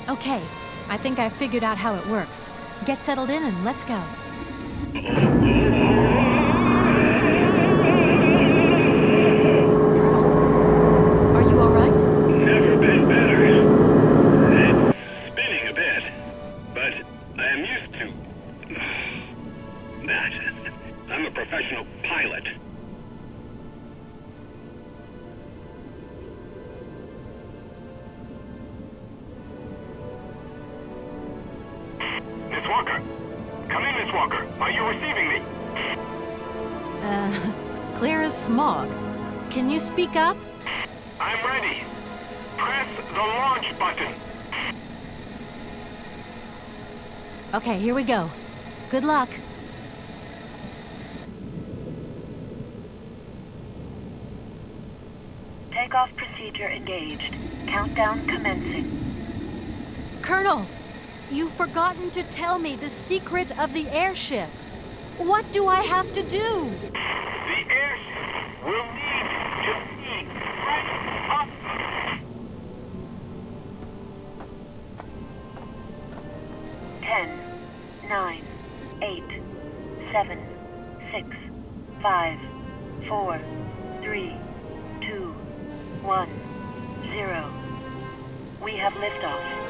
Okay, I think I've figured out how it works. Get settled in and let's go. Colonel, are you all right? Never been better. It's spinning a bit, but I am used to that. I'm a professional pilot. Miss Walker, smog. Can you speak up? I'm ready. Press the launch button. Okay, here we go. Good luck. Takeoff procedure engaged. Countdown commencing. Colonel, you've forgotten to tell me the secret of the airship. What do I have to do? The airship will need to be right up. 10, 9, 8, 7, 6, 5, 4, 3, 2, 1, 0. We have liftoff.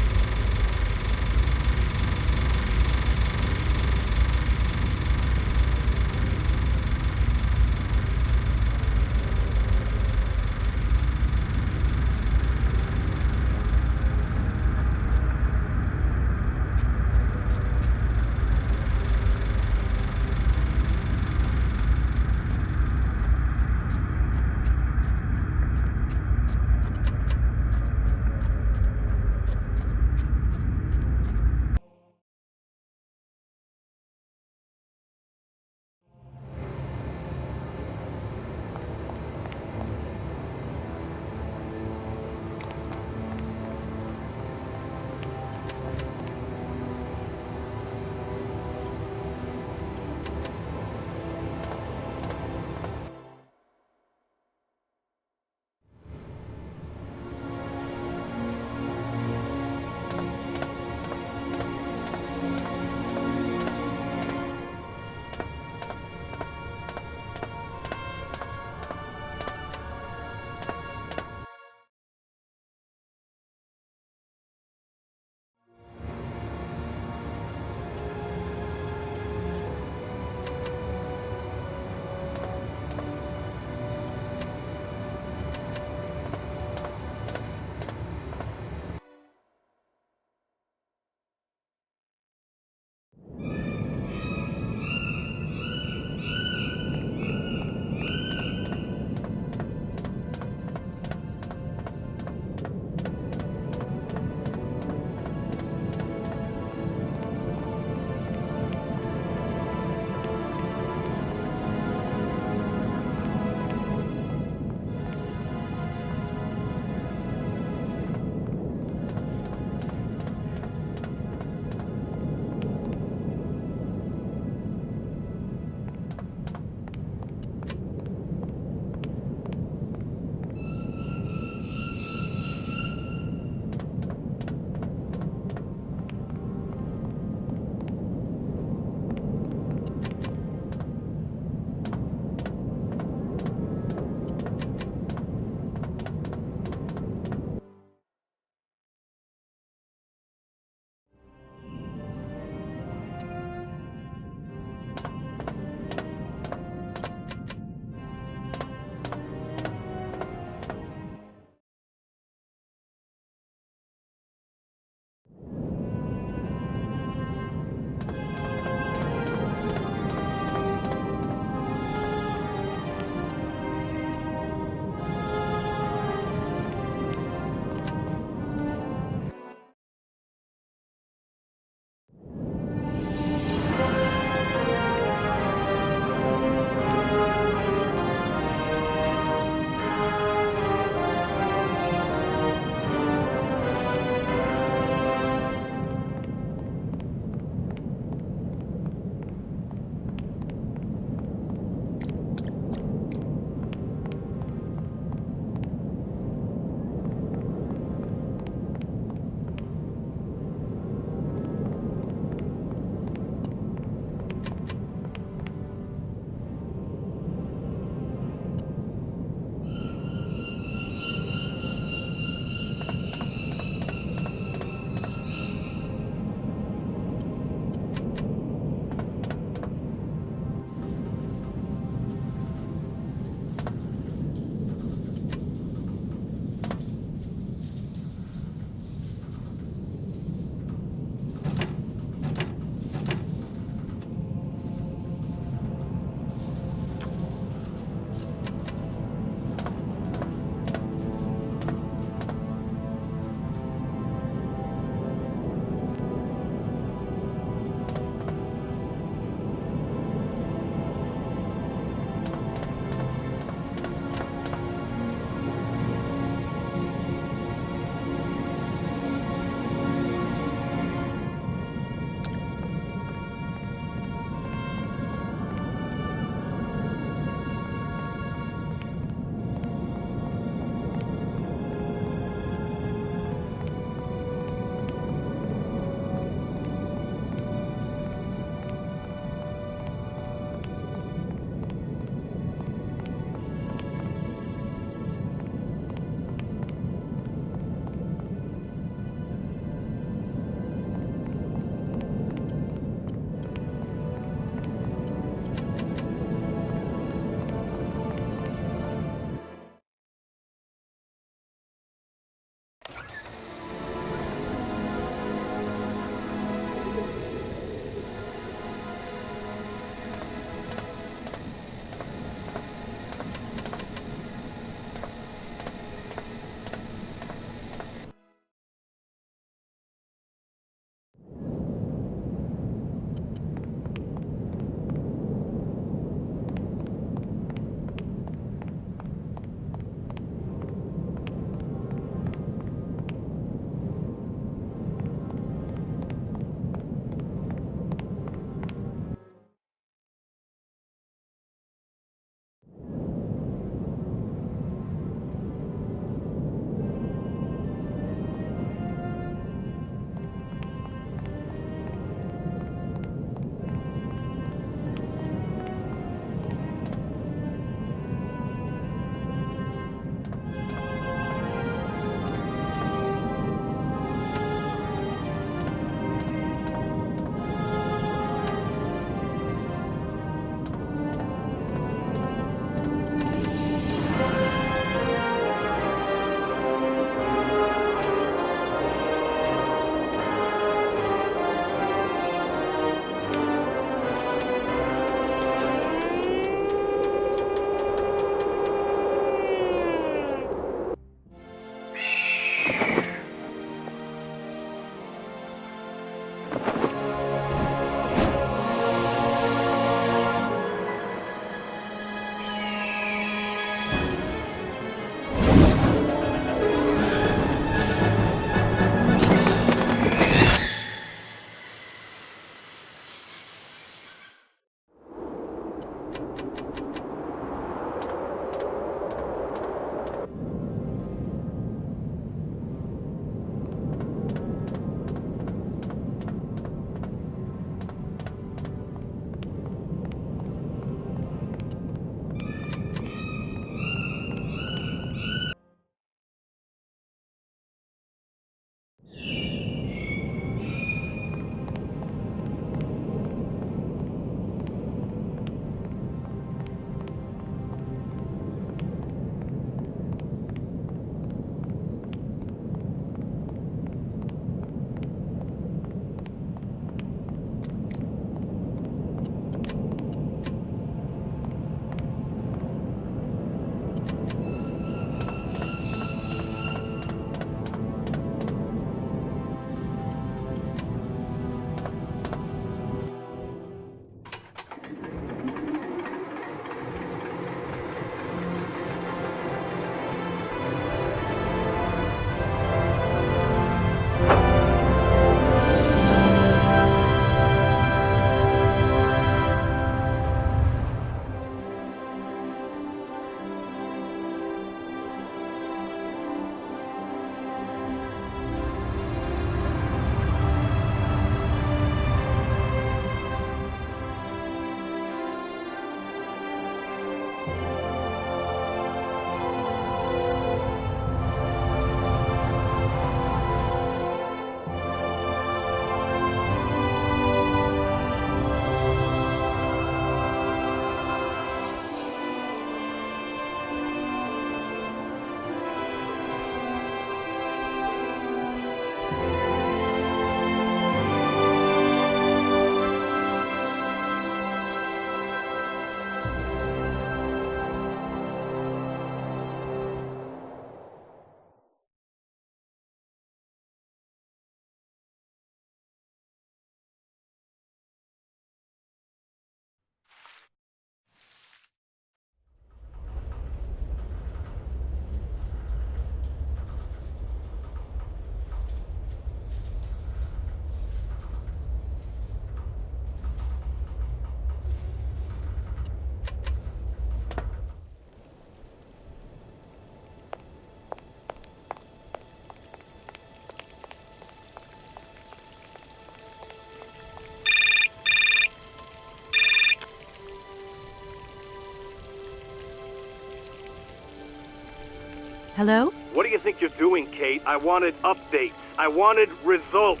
Hello? What do you think you're doing, Kate? I wanted updates. I wanted results.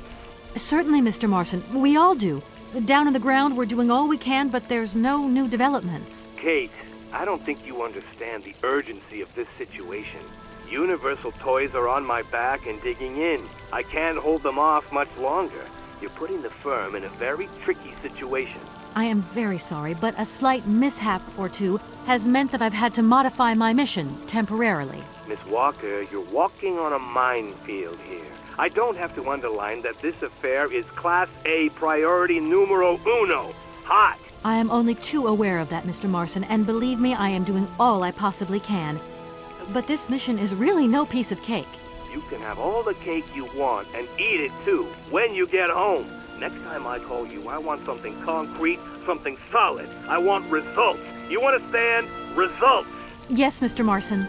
Certainly, Mr. Marson. We all do. Down on the ground, we're doing all we can, but there's no new developments. Kate, I don't think you understand the urgency of this situation. Universal Toys are on my back and digging in. I can't hold them off much longer. You're putting the firm in a very tricky situation. I am very sorry, but a slight mishap or two has meant that I've had to modify my mission temporarily. Miss Walker, you're walking on a minefield here. I don't have to underline that this affair is Class A priority numero uno. Hot! I am only too aware of that, Mr. Marson, and believe me, I am doing all I possibly can. But this mission is really no piece of cake. You can have all the cake you want and eat it too when you get home. Next time I call you, I want something concrete, something solid. I want results. You understand? Results! Yes, Mr. Marson.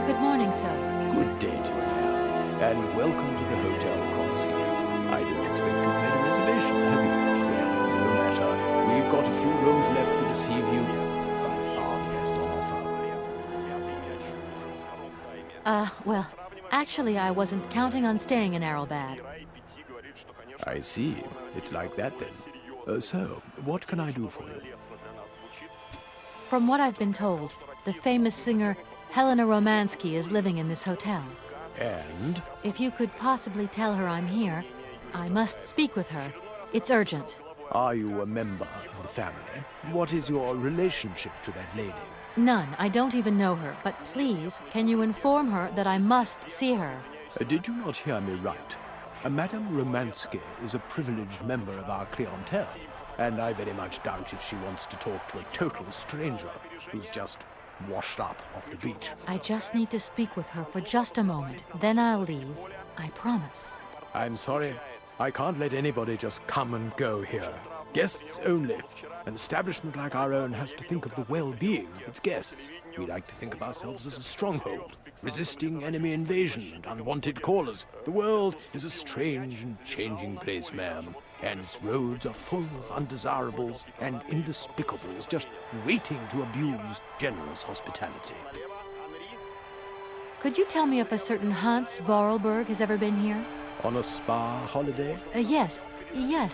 Good morning, sir. Good day to you, ma'am. And welcome to the Hotel Komkolzgrad. I don't expect you've made a reservation, have you? Well, no matter. We've got a few rooms left with a sea view. By far the best on offer. Well, actually, I wasn't counting on staying in Aralbad. I see. It's like that then. So, what can I do for you? From what I've been told, the famous singer Helena Romansky is living in this hotel. And? If you could possibly tell her I'm here, I must speak with her. It's urgent. Are you a member of the family? What is your relationship to that lady? None. I don't even know her. But please, can you inform her that I must see her? Did you not hear me right? Madame Romansky is a privileged member of our clientele, and I very much doubt if she wants to talk to a total stranger who's just washed up off the beach. I just need to speak with her for just a moment. Then I'll leave. I promise. I'm sorry. I can't let anybody just come and go here. Guests only. An establishment like our own has to think of the well-being of its guests. We like to think of ourselves as a stronghold, resisting enemy invasion and unwanted callers. The world is a strange and changing place, ma'am, and its roads are full of undesirables and indespicables just waiting to abuse generous hospitality. Could you tell me if a certain Hans Vorarlberg has ever been here? On a spa holiday? Yes,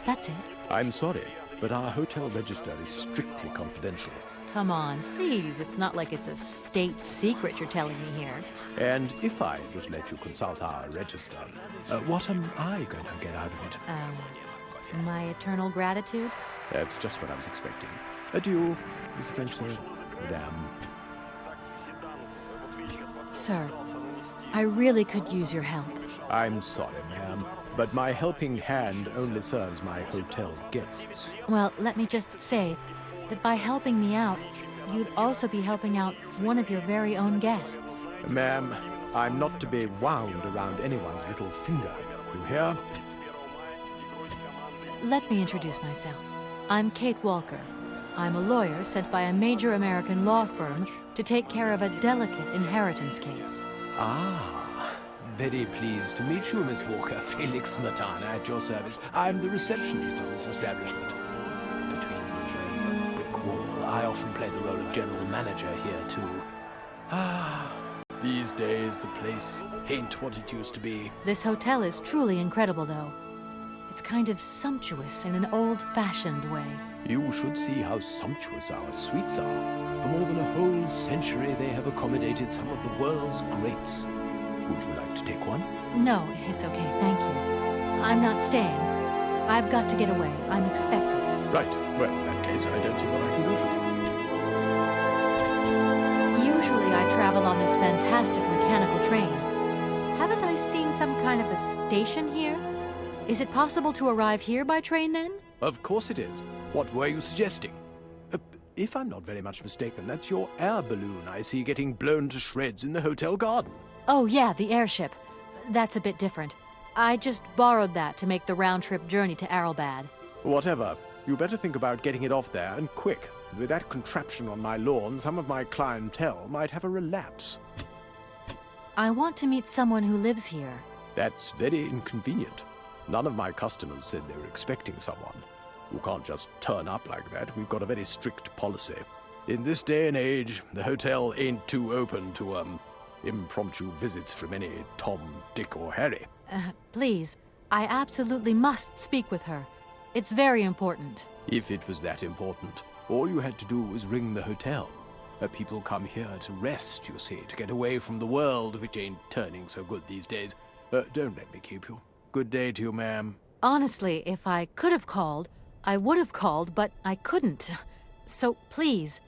that's it. I'm sorry, but our hotel register is strictly confidential. Come on, please. It's not like it's a state secret you're telling me here. And if I just let you consult our register, what am I going to get out of it? My eternal gratitude? That's just what I was expecting. Adieu, as the French say, madame. Sir, I really could use your help. I'm sorry, ma'am, but my helping hand only serves my hotel guests. Well, let me just say that by helping me out, you'd also be helping out one of your very own guests. Ma'am, I'm not to be wound around anyone's little finger. You hear? Let me introduce myself. I'm Kate Walker. I'm a lawyer sent by a major American law firm to take care of a delicate inheritance case. Ah, very pleased to meet you, Miss Walker. Felix Smetana at your service. I'm the receptionist of this establishment. Between you and the brick wall, I often play the role of general manager here, too. Ah, these days the place ain't what it used to be. This hotel is truly incredible, though. It's kind of sumptuous in an old-fashioned way. You should see how sumptuous our suites are. For more than a whole century, they have accommodated some of the world's greats. Would you like to take one? No, it's okay, thank you. I'm not staying. I've got to get away. I'm expected. Right. Well, in that case, I don't see what I can do for you. travel on this fantastic mechanical train. Haven't I seen some kind of a station here? Is it possible to arrive here by train then? Of course it is. What were you suggesting? If I'm not very much mistaken, that's your air balloon I see getting blown to shreds in the hotel garden. Oh yeah, the airship. That's a bit different. I just borrowed that to make the round-trip journey to Aralbad. Whatever. You better think about getting it off there, and quick. With that contraption on my lawn, some of my clientele might have a relapse. I want to meet someone who lives here. That's very inconvenient. None of my customers said they were expecting someone. You can't just turn up like that. We've got a very strict policy. In this day and age, the hotel ain't too open to, impromptu visits from any Tom, Dick, or Harry. Please, I absolutely must speak with her. It's very important. If it was that important, all you had to do was ring the hotel. People come here to rest, you see, to get away from the world, which ain't turning so good these days. Don't let me keep you. Good day to you, ma'am. Honestly, if I could have called, I would have called, but I couldn't. So please,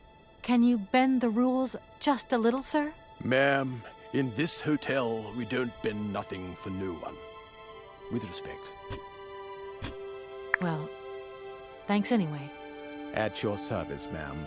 can you bend the rules just a little, sir? Ma'am, in this hotel, we don't bend nothing for no one. With respect. Well, thanks anyway. At your service, ma'am.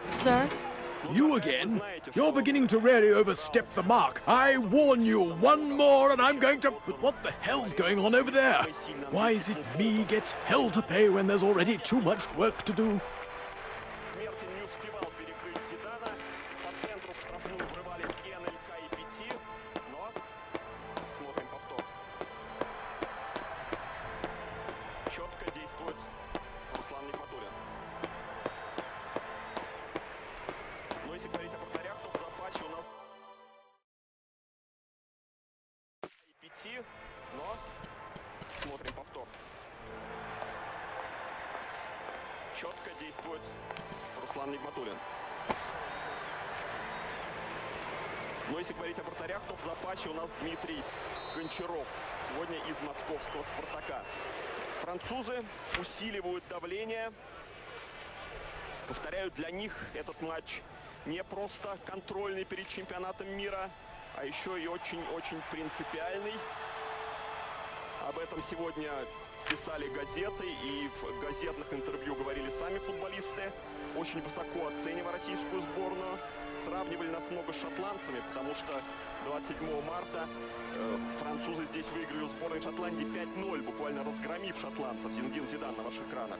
Sir? You again? You're beginning to really overstep the mark. I warn you, one more and I'm going to... But what the hell's going on over there? Why is it me gets hell to pay when there's already too much work to do? Четко действует Руслан Нигматуллин. Но если говорить о вратарях, то в запасе у нас Дмитрий Гончаров. Сегодня из московского «Спартака». Французы усиливают давление. Повторяю, для них этот матч не просто контрольный перед чемпионатом мира, а еще и очень-очень принципиальный. Об этом сегодня писали газеты, и в газетных интервью говорили сами футболисты, очень высоко оценивая российскую сборную. Сравнивали нас много с шотландцами, потому что 27 марта французы здесь выиграли у сборной Шотландии 5-0, буквально разгромив шотландцев. Зинедин Зидан на ваших экранах.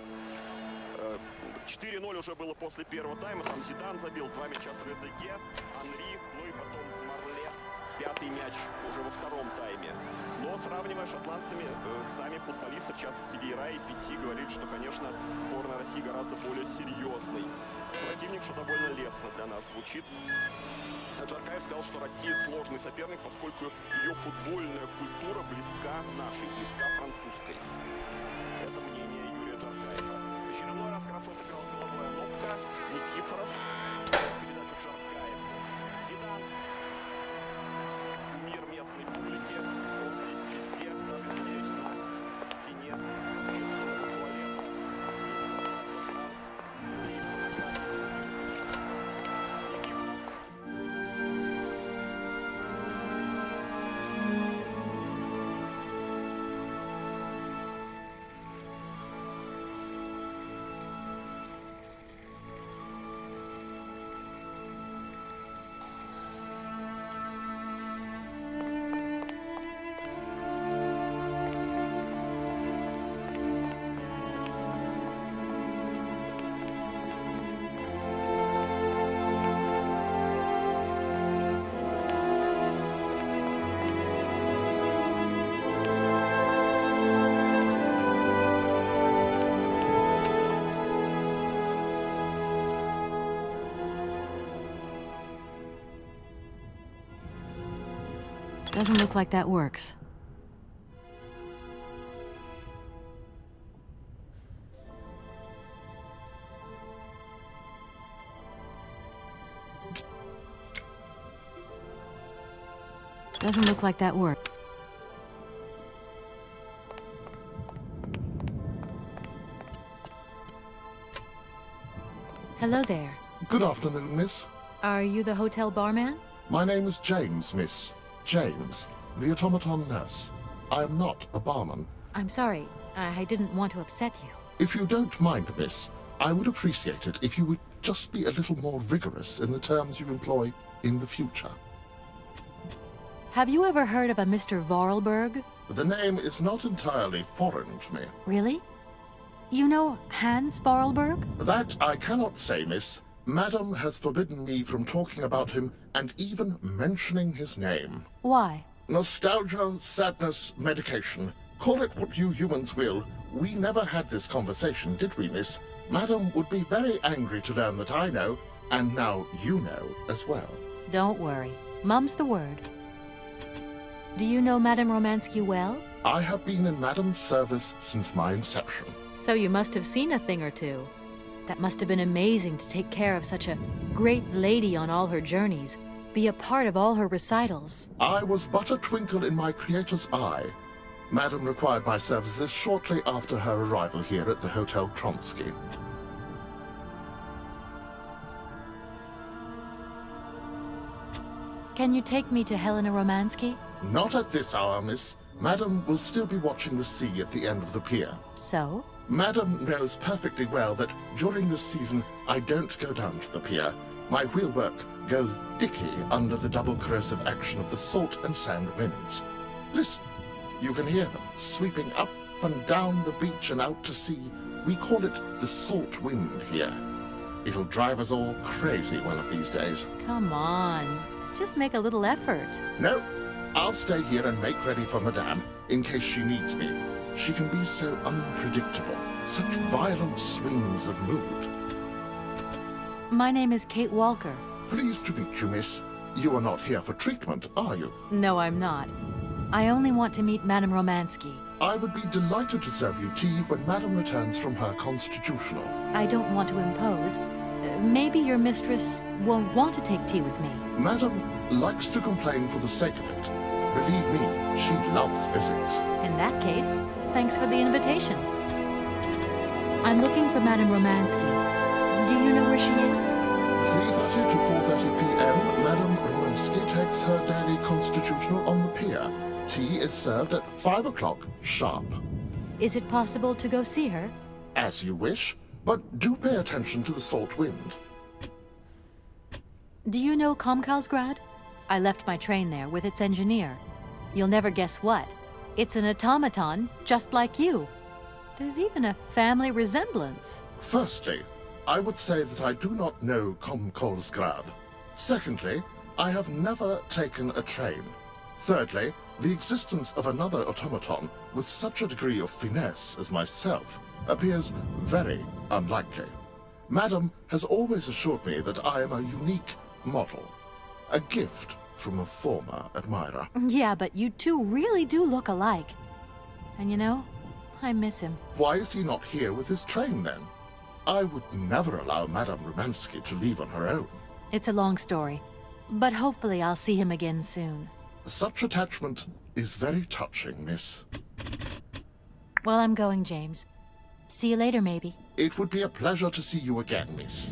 4-0 уже было после первого тайма, там Зидан забил 2 мяча в языке, Анри, ну и потом Марле. пятый мяч уже во втором тайме. Но сравнивая шотландцами, сами футболисты, в частности Вейра и Пяти, говорили, что, конечно, сборная России гораздо более серьезный. Противник, что довольно лестно для нас звучит. Джаркаев сказал, что Россия сложный соперник, поскольку ее футбольная культура близка нашей, близка французской. Это мнение Юрия Джаркаева. Очередной раз хорошо сыграл головой Лобка, Никифоров. Передача Джаркаеву. Зидан. Мир местной публики. Он здесь везде, даже здесь, на стене. Doesn't look like that works. Doesn't look like that worked. Hello there. Good afternoon, miss. Are you the hotel barman? My name is James, miss. James, the automaton nurse. I am not a barman. I'm sorry. I didn't want to upset you. If you don't mind, miss, I would appreciate it if you would just be a little more rigorous in the terms you employ in the future. Have you ever heard of a Mr. Vorarlberg? The name is not entirely foreign to me. Really? You know Hans Vorarlberg? That I cannot say, miss. Madam has forbidden me from talking about him and even mentioning his name. Why? Nostalgia, sadness, medication. Call it what you humans will. We never had this conversation, did we, miss? Madam would be very angry to learn that I know, and now you know as well. Don't worry. Mum's the word. Do you know Madame Romansky well? I have been in Madam's service since my inception. So you must have seen a thing or two. That must have been amazing to take care of such a great lady on all her journeys, be a part of all her recitals. I was but a twinkle in my Creator's eye. Madam required my services shortly after her arrival here at the Hotel Tronsky. Can you take me to Helena Romansky? Not at this hour, miss. Madam will still be watching the sea at the end of the pier. So? Madam knows perfectly well that during this season I don't go down to the pier. My wheelwork goes dicky under the double corrosive action of the salt and sand winds. Listen, you can hear them sweeping up and down the beach and out to sea. We call it the salt wind here. It'll drive us all crazy one of these days. Come on, just make a little effort. No, I'll stay here and make ready for Madame in case she needs me. She can be so unpredictable, such violent swings of mood. My name is Kate Walker. Pleased to meet you, miss. You are not here for treatment, are you? No, I'm not. I only want to meet Madame Romansky. I would be delighted to serve you tea when Madame returns from her constitutional. I don't want to impose. Maybe your mistress won't want to take tea with me. Madame likes to complain for the sake of it. Believe me, she loves visits. In that case, thanks for the invitation. I'm looking for Madame Romansky. Do you know where she is? 3:30 to 4:30 p.m. Madame Romansky takes her daily constitutional on the pier. Tea is served at 5 o'clock sharp. Is it possible to go see her? As you wish, but do pay attention to the salt wind. Do you know Komkolzgrad? I left my train there with its engineer. You'll never guess what. It's an automaton, just like you. There's even a family resemblance. Firstly, I would say that I do not know Komkolzgrad. Secondly, I have never taken a train. Thirdly, the existence of another automaton with such a degree of finesse as myself appears very unlikely. Madam has always assured me that I am a unique model, a gift from a former admirer. Yeah, but you two really do look alike. And you know, I miss him. Why is he not here with his train, then? I would never allow Madame Romansky to leave on her own. It's a long story, but hopefully I'll see him again soon. Such attachment is very touching, miss. Well, I'm going, James. See you later, maybe. It would be a pleasure to see you again, miss.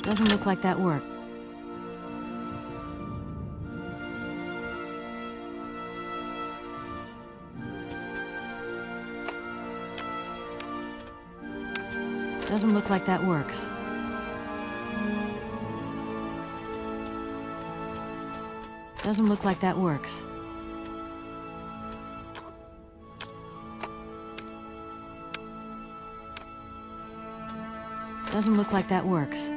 Doesn't look like that worked. Doesn't look like that works. Doesn't look like that works. Doesn't look like that works.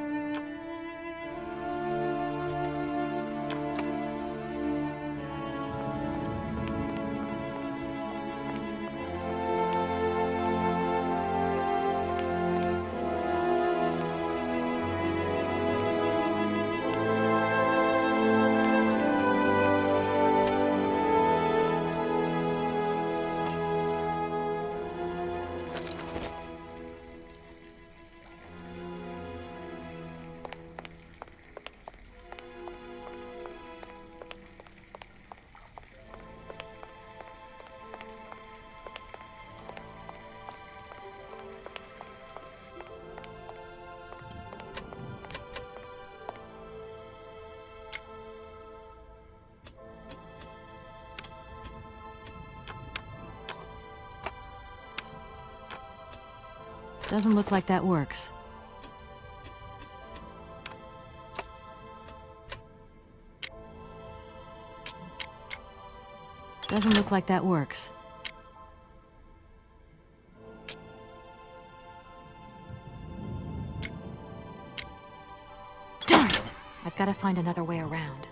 Doesn't look like that works. Doesn't look like that works. Darn it! I've got to find another way around.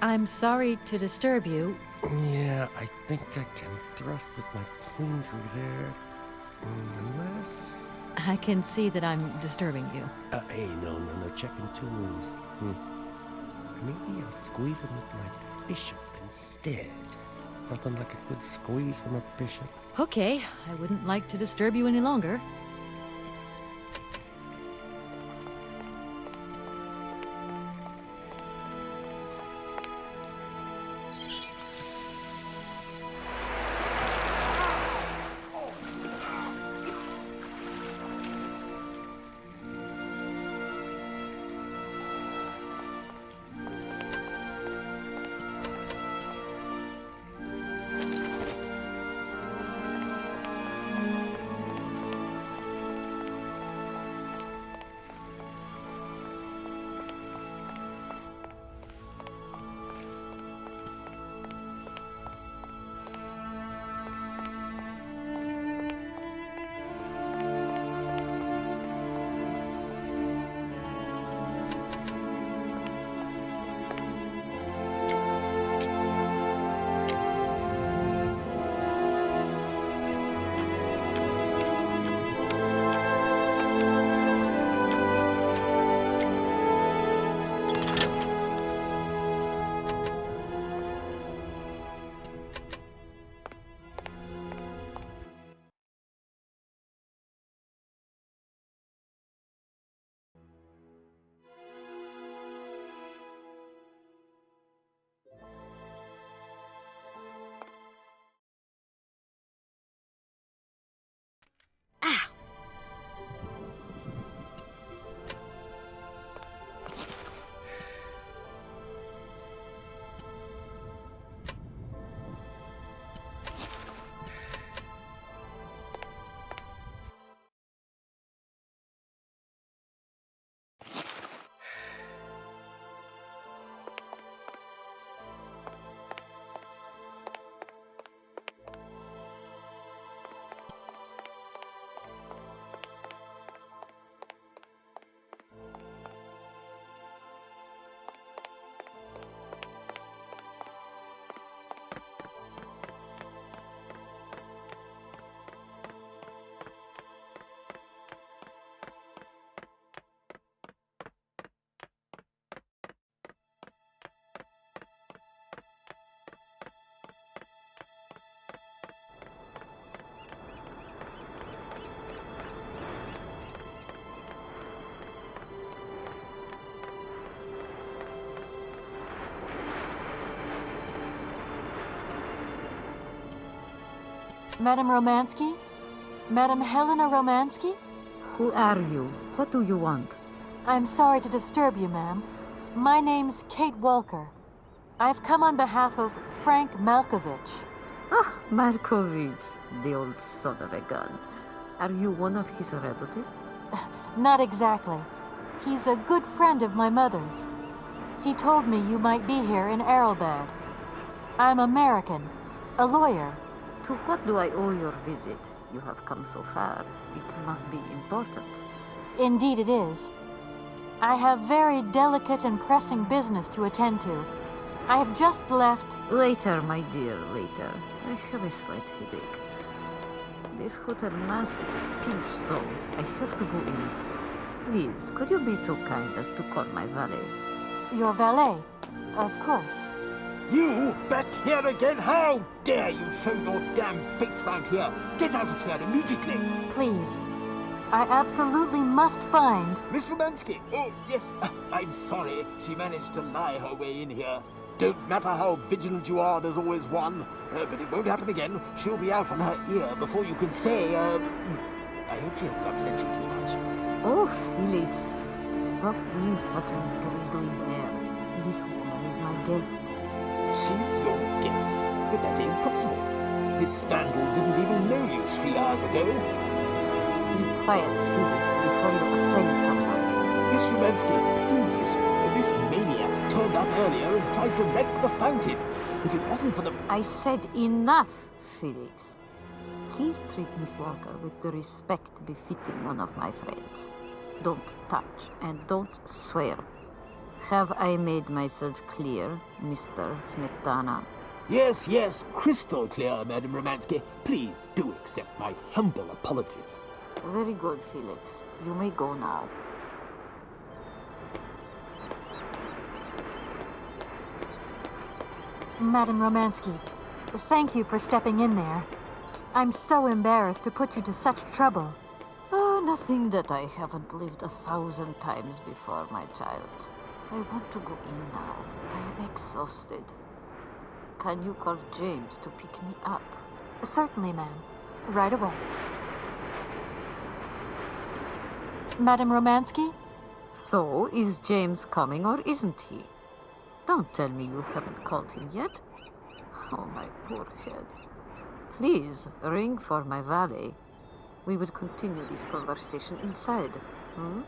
I'm sorry to disturb you. Yeah, I think I can thrust with my pointer there. Unless... I can see that I'm disturbing you. Hey, no, checking tools. Maybe I'll squeeze him with my bishop instead. Nothing like a good squeeze from a bishop. Okay, I wouldn't like to disturb you any longer. Madame Romansky? Madame Helena Romansky? Who are you? What do you want? I'm sorry to disturb you, ma'am. My name's Kate Walker. I've come on behalf of Frank Malkovich. Ah, Malkovich, the old son of a gun. Are you one of his relatives? Not exactly. He's a good friend of my mother's. He told me you might be here in Aralbad. I'm American, a lawyer. To what do I owe your visit? You have come so far. It must be important. Indeed it is. I have very delicate and pressing business to attend to. I have just left... Later, my dear, later. I have a slight headache. This hotel mask is pinch, so I have to go in. Please, could you be so kind as to call my valet? Your valet? Of course. You back here again? How dare you show your damn face round here? Get out of here immediately! Please. I absolutely must find... Miss Romansky! Oh, yes. I'm sorry. She managed to lie her way in here. Don't matter how vigilant you are, there's always one. But it won't happen again. She'll be out on her ear before you can say, I hope she hasn't upset you too much. Oh, Felix. Stop being such a grizzly bear. This woman is my guest. She's your guest? But that ain't possible. This vandal didn't even know you 3 hours ago. Be quiet, Felix, before you offend someone. Miss Romansky, please. This maniac turned up earlier and tried to wreck the fountain. If it wasn't for the... I said enough, Felix. Please treat Miss Walker with the respect befitting one of my friends. Don't touch and don't swear. Have I made myself clear, Mr. Smetana? Yes, yes, crystal clear, Madame Romansky. Please do accept my humble apologies. Very good, Felix. You may go now. Madame Romansky, thank you for stepping in there. I'm so embarrassed to put you to such trouble. Oh, nothing that I haven't lived 1,000 times before, my child. I want to go in now. I am exhausted. Can you call James to pick me up? Certainly, ma'am. Right away. Madame Romansky? So, is James coming or isn't he? Don't tell me you haven't called him yet. Oh, my poor head. Please, ring for my valet. We will continue this conversation inside. Hmm?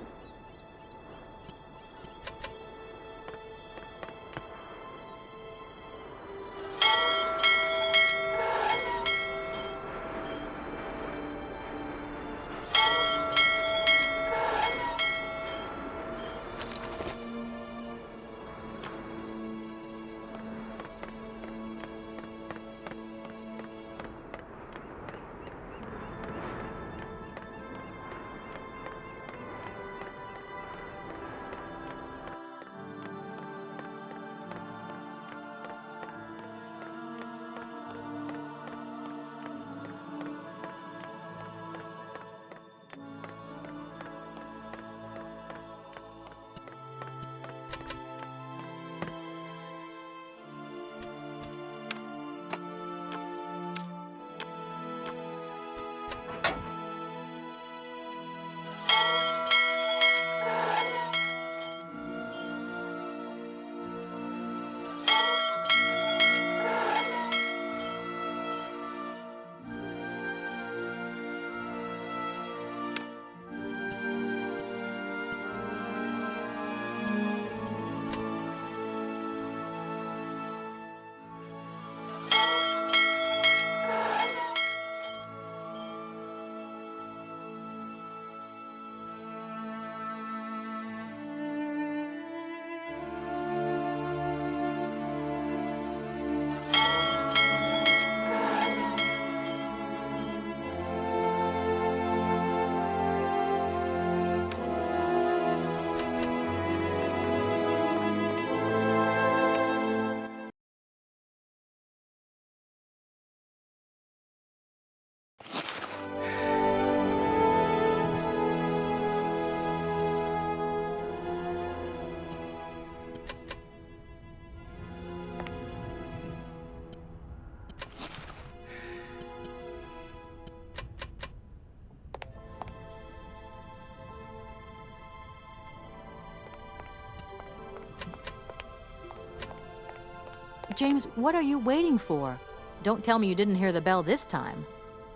James, what are you waiting for? Don't tell me you didn't hear the bell this time.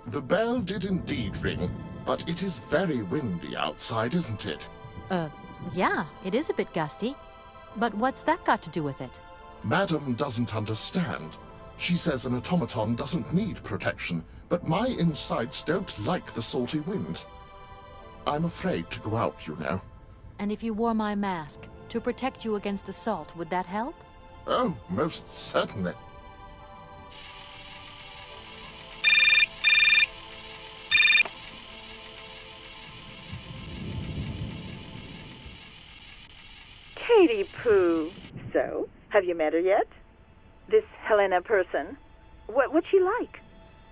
The bell did indeed ring, but it is very windy outside, isn't it? Yeah, it is a bit gusty. But what's that got to do with it? Madam doesn't understand. She says an automaton doesn't need protection, but my insides don't like the salty wind. I'm afraid to go out, you know. And if you wore my mask to protect you against the salt, would that help? Oh, most certainly. Katie Pooh. So, have you met her yet? This Helena person? What's she like?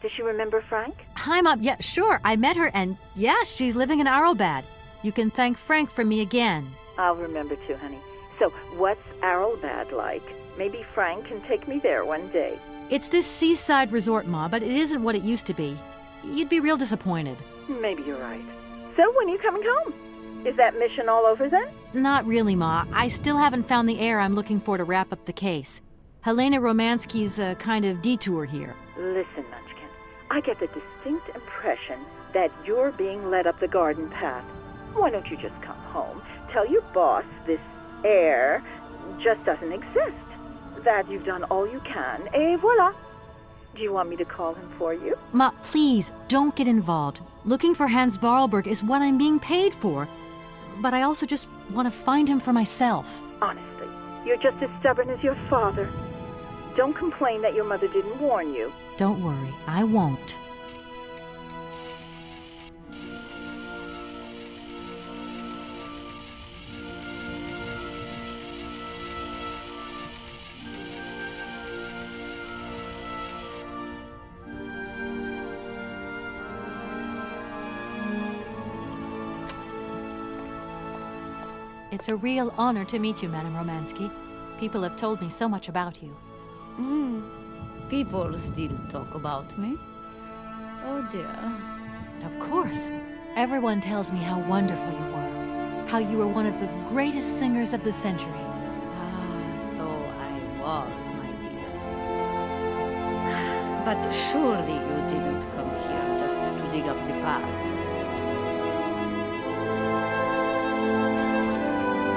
Does she remember Frank? Hi, Mom. Yeah, sure. I met her, and yeah, she's living in Aralbad. You can thank Frank for me again. I'll remember too, honey. So, what's Aralbad like? Maybe Frank can take me there one day. It's this seaside resort, Ma, but it isn't what it used to be. You'd be real disappointed. Maybe you're right. So, when are you coming home? Is that mission all over then? Not really, Ma. I still haven't found the heir I'm looking for to wrap up the case. Helena Romansky's a kind of detour here. Listen, Munchkin. I get the distinct impression that you're being led up the garden path. Why don't you just come home, tell your boss this heir just doesn't exist, that you've done all you can, et voila. Do you want me to call him for you? Ma, please, don't get involved. Looking for Hans Vorarlberg is what I'm being paid for. But I also just want to find him for myself. Honestly, you're just as stubborn as your father. Don't complain that your mother didn't warn you. Don't worry, I won't. It's a real honor to meet you, Madame Romansky. People have told me so much about you. People still talk about me. Oh dear. Of course. Everyone tells me how wonderful you were. How you were one of the greatest singers of the century. So I was, my dear. But surely you didn't come here just to dig up the past.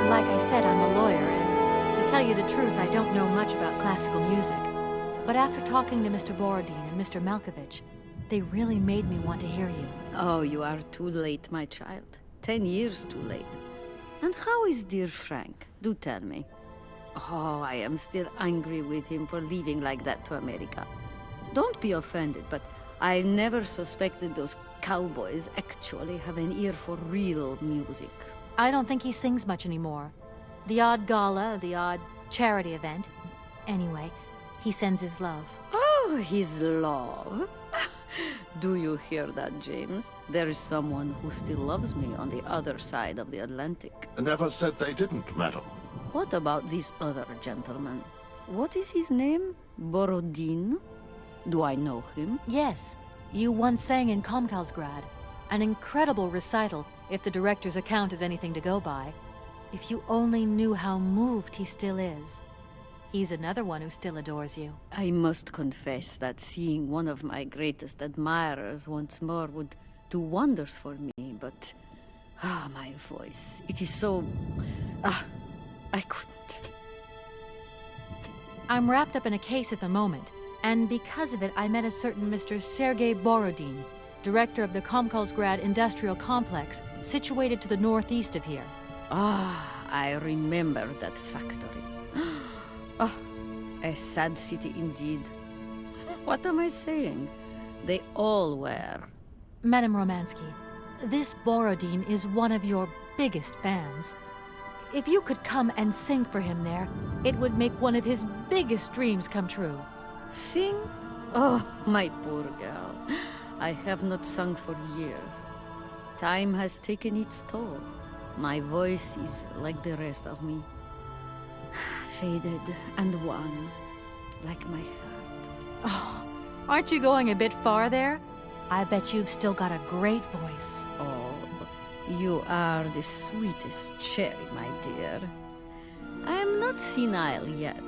Like I said, I'm a lawyer, and to tell you the truth, I don't know much about classical music. But after talking to Mr. Borodin and Mr. Malkovich, they really made me want to hear you. Oh, you are too late, my child. 10 years too late. And how is dear Frank? Do tell me. Oh, I am still angry with him for leaving like that to America. Don't be offended, but I never suspected those cowboys actually have an ear for real music. I don't think he sings much anymore. The odd gala, the odd charity event. Anyway, he sends his love. Oh, his love? Do you hear that, James? There is someone who still loves me on the other side of the Atlantic. I never said they didn't, madam. What about this other gentleman? What is his name? Borodin? Do I know him? Yes. You once sang in Komkolzgrad. An incredible recital, if the director's account is anything to go by. If you only knew how moved he still is. He's another one who still adores you. I must confess that seeing one of my greatest admirers once more would do wonders for me, but... my voice. It is so... I couldn't. I'm wrapped up in a case at the moment, and because of it I met a certain Mr. Sergei Borodin, director of the Komkolzgrad industrial complex, situated to the northeast of here. I remember that factory. A sad city indeed. What am I saying? They all were. Madame Romansky, this Borodin is one of your biggest fans. If you could come and sing for him there, it would make one of his biggest dreams come true. Sing? Oh, my poor girl. I have not sung for years. Time has taken its toll. My voice is like the rest of me. Faded and wan, like my heart. Oh, aren't you going a bit far there? I bet you've still got a great voice. Oh, you are the sweetest cherry, my dear. I am not senile yet,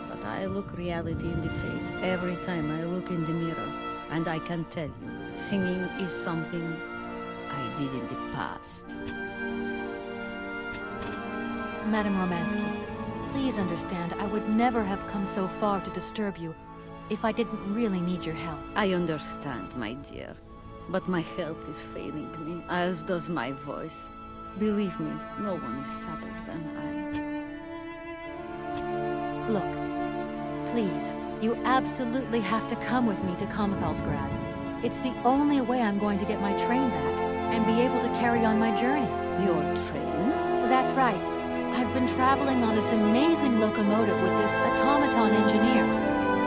but I look reality in the face every time I look in the mirror. And I can tell you, singing is something I did in the past. Madam Romansky, please understand I would never have come so far to disturb you if I didn't really need your help. I understand, my dear. But my health is failing me, as does my voice. Believe me, no one is sadder than I. Look, please, you absolutely have to come with me to Komkolzgrad. It's the only way I'm going to get my train back and be able to carry on my journey. Your train? That's right. I've been traveling on this amazing locomotive with this automaton engineer.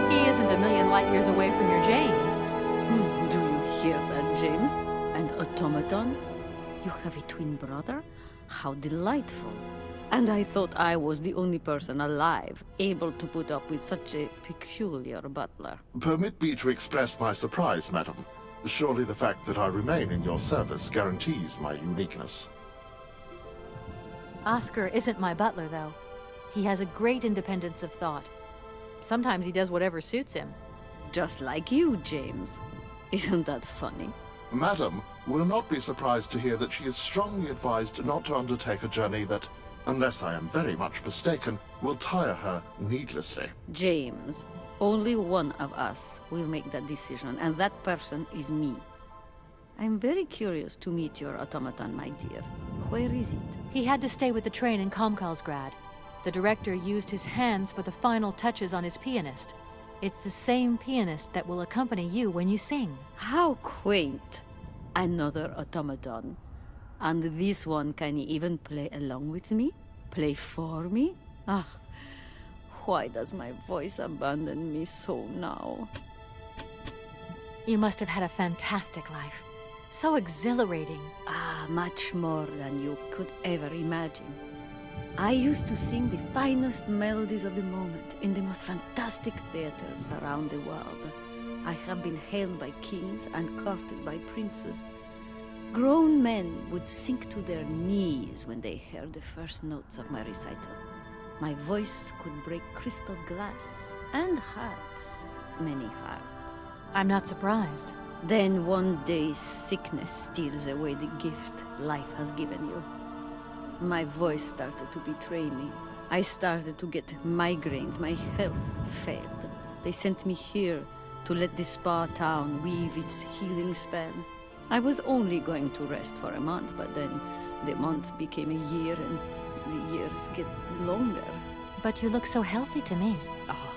He isn't a million light years away from your James. Do you hear that, James? And automaton? You have a twin brother? How delightful. And I thought I was the only person alive able to put up with such a peculiar butler. Permit me to express my surprise, madam. Surely the fact that I remain in your service guarantees my uniqueness. Oscar isn't my butler, though. He has a great independence of thought. Sometimes he does whatever suits him. Just like you, James. Isn't that funny? Madam will not be surprised to hear that she is strongly advised not to undertake a journey that, unless I am very much mistaken, will tire her needlessly. James, only one of us will make that decision, and that person is me. I'm very curious to meet your automaton, my dear. Where is it? He had to stay with the train in Komkolzgrad. The director used his hands for the final touches on his pianist. It's the same pianist that will accompany you when you sing. How quaint. Another automaton. And this one can even play along with me? Play for me? Ah, why does my voice abandon me so now? You must have had a fantastic life. So exhilarating. Ah, much more than you could ever imagine. I used to sing the finest melodies of the moment in the most fantastic theaters around the world. I have been hailed by kings and courted by princes. Grown men would sink to their knees when they heard the first notes of my recital. My voice could break crystal glass and hearts, many hearts. I'm not surprised. Then one day sickness steals away the gift life has given you. My voice started to betray me. I started to get migraines. My health failed. They sent me here to let the spa town weave its healing spell. I was only going to rest for a month, but then the month became a year and the years get longer. But you look so healthy to me. Oh,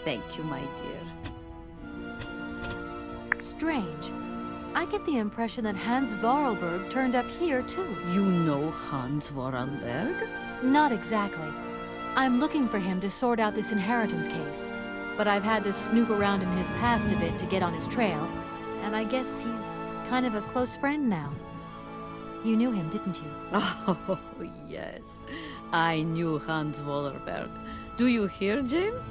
thank you, my dear. Strange. I get the impression that Hans Vorarlberg turned up here, too. You know Hans Vorarlberg? Not exactly. I'm looking for him to sort out this inheritance case. But I've had to snoop around in his past a bit to get on his trail. And I guess he's kind of a close friend now. You knew him, didn't you? Oh, yes. I knew Hans Vorarlberg. Do you hear, James?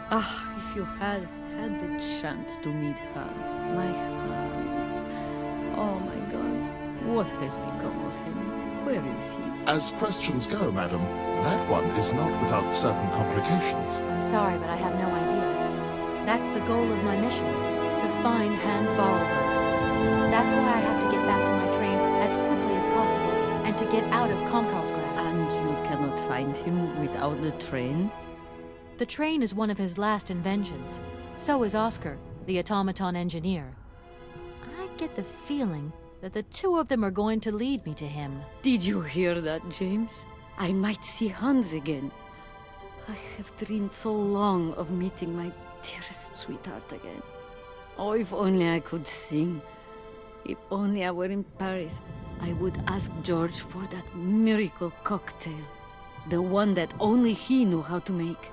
Ah, if you had the chance to meet Hans. My Hans. Oh my God. What has become of him? Where is he? As questions go, madam, that one is not without certain complications. I'm sorry, but I have no idea. That's the goal of my mission, to find Hans Vorarlberg. That's why I have to get back to my train as quickly as possible, and to get out of Komkolzgrad. And you cannot find him without the train? The train is one of his last inventions. So is Oscar, the automaton engineer. I get the feeling that the two of them are going to lead me to him. Did you hear that, James? I might see Hans again. I have dreamed so long of meeting my dearest sweetheart again. Oh, if only I could sing. If only I were in Paris, I would ask George for that miracle cocktail. The one that only he knew how to make.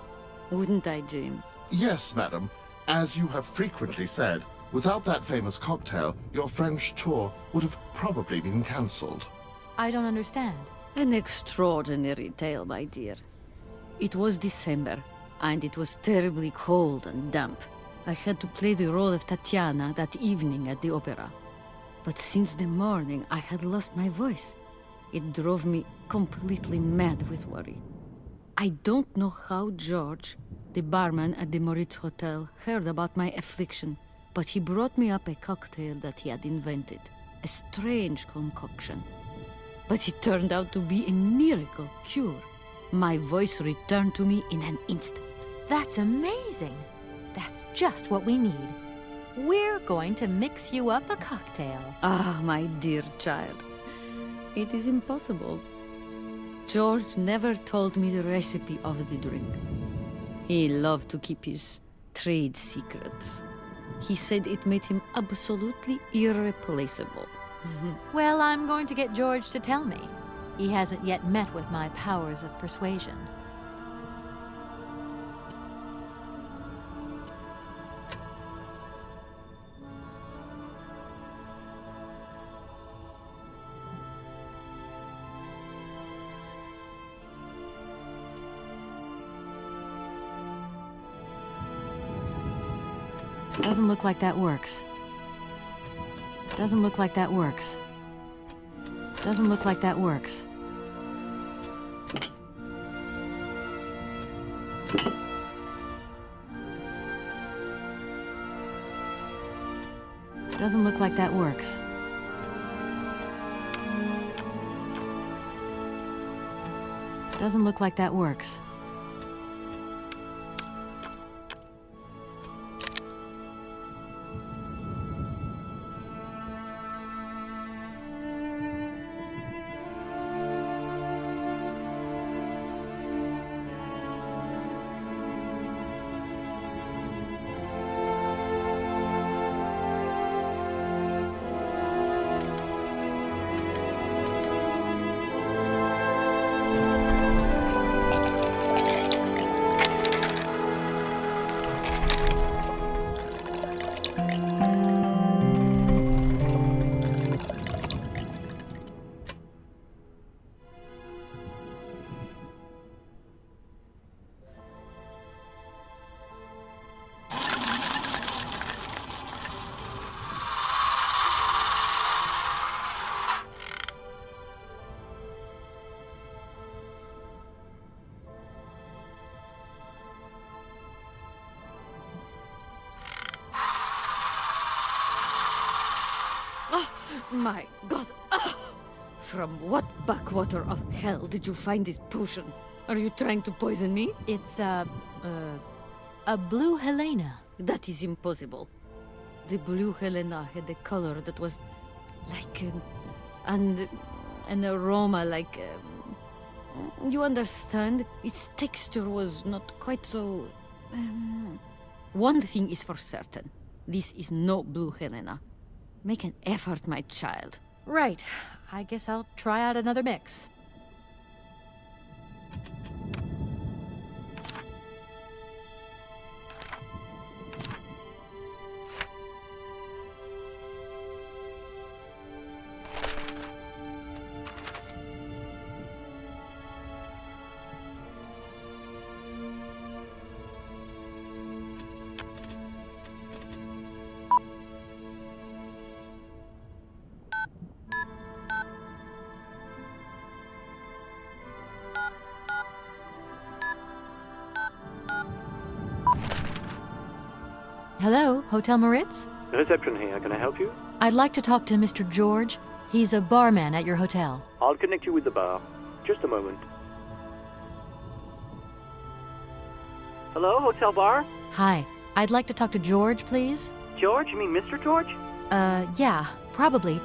Wouldn't I, James? Yes, madam. As you have frequently said, without that famous cocktail, your French tour would have probably been cancelled. I don't understand. An extraordinary tale, my dear. It was December, and it was terribly cold and damp. I had to play the role of Tatiana that evening at the opera. But since the morning, I had lost my voice. It drove me completely mad with worry. I don't know how George The barman at the Moritz Hotel heard about my affliction, but he brought me up a cocktail that he had invented. A strange concoction. But it turned out to be a miracle cure. My voice returned to me in an instant. That's amazing. That's just what we need. We're going to mix you up a cocktail. Ah, my dear child. It is impossible. George never told me the recipe of the drink. He loved to keep his trade secrets. He said it made him absolutely irreplaceable. Well, I'm going to get George to tell me. He hasn't yet met with my powers of persuasion. Doesn't look like that works. Doesn't look like that works. Doesn't look like that works. Doesn't look like that works. Doesn't look like that works. My God! Ah! From what backwater of hell did you find this potion? Are you trying to poison me? It's, a blue Helena. That is impossible. The blue Helena had a color that was like, and an aroma like, you understand? Its texture was not quite so... One thing is for certain. This is no blue Helena. Make an effort, my child. Right. I guess I'll try out another mix. Hello, Hotel Moritz? The reception here. Can I help you? I'd like to talk to Mr. George. He's a barman at your hotel. I'll connect you with the bar. Just a moment. Hello, Hotel Bar? Hi. I'd like to talk to George, please. George? You mean Mr. George? Yeah, probably.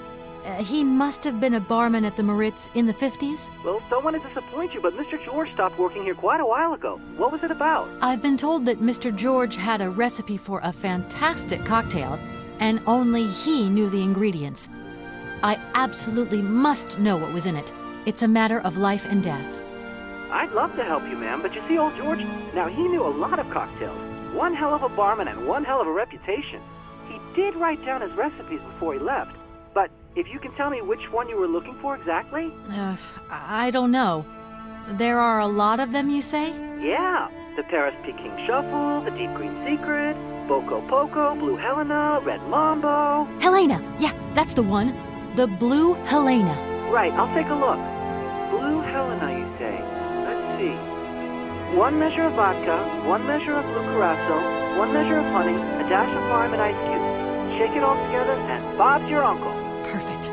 He must have been a barman at the Moritz in the 50s. Well, don't want to disappoint you, but Mr. George stopped working here quite a while ago. What was it about? I've been told that Mr. George had a recipe for a fantastic cocktail, and only he knew the ingredients. I absolutely must know what was in it. It's a matter of life and death. I'd love to help you, ma'am, but you see, old George, now he knew a lot of cocktails. One hell of a barman and one hell of a reputation. He did write down his recipes before he left, but if you can tell me which one you were looking for exactly? I don't know. There are a lot of them, you say? Yeah. The Paris Peking Shuffle, the Deep Green Secret, Boko Poco, Blue Helena, Red Mambo. Helena! Yeah, that's the one. The Blue Helena. Right, I'll take a look. Blue Helena, you say? Let's see. 1 measure of vodka, 1 measure of blue curacao, 1 measure of honey, a dash of lime and ice cubes. Shake it all together, and Bob's your uncle. Perfect.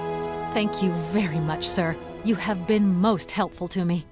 Thank you very much, sir. You have been most helpful to me.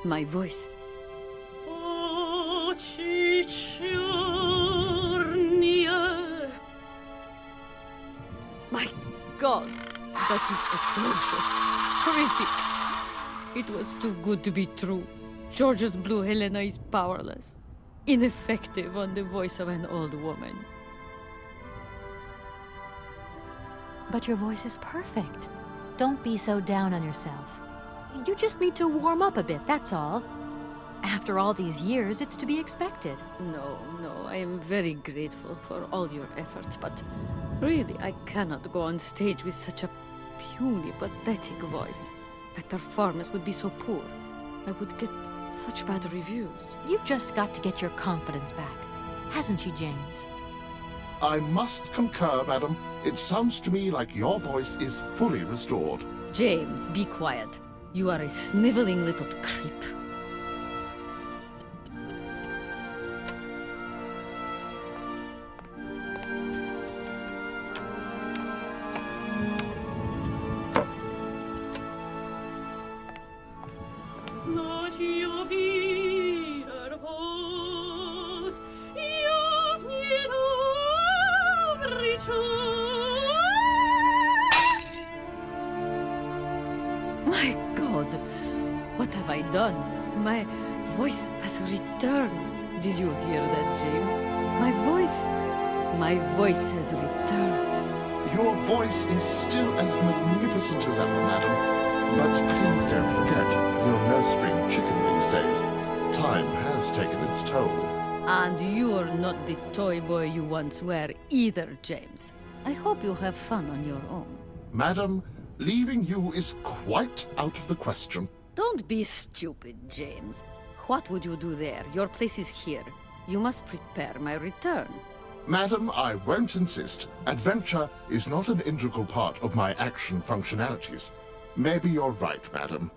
My voice. My God, that is atrocious. Horrific. It was too good to be true. George's Blue Helena is powerless, ineffective on the voice of an old woman. But your voice is perfect. Don't be so down on yourself. You just need to warm up a bit, that's all. After all these years, it's to be expected. No, I am very grateful for all your efforts, but really, I cannot go on stage with such a puny, pathetic voice. My performance would be so poor. I would get such bad reviews. You've just got to get your confidence back. Hasn't she, James? I must concur, madam. It sounds to me like your voice is fully restored. James, be quiet. You are a sniveling little creep. My God, what have I done? My voice has returned. Did you hear that, James? My voice has returned. Your voice is still as magnificent as ever, madam. But please don't forget, you're no spring chicken these days. Time has taken its toll. And you're not the toy boy you once were either, James. I hope you have fun on your own. Madam, leaving you is quite out of the question. Don't be stupid, James. What would you do there? Your place is here. You must prepare my return. Madam, I won't insist. Adventure is not an integral part of my action functionalities. Maybe you're right, madam.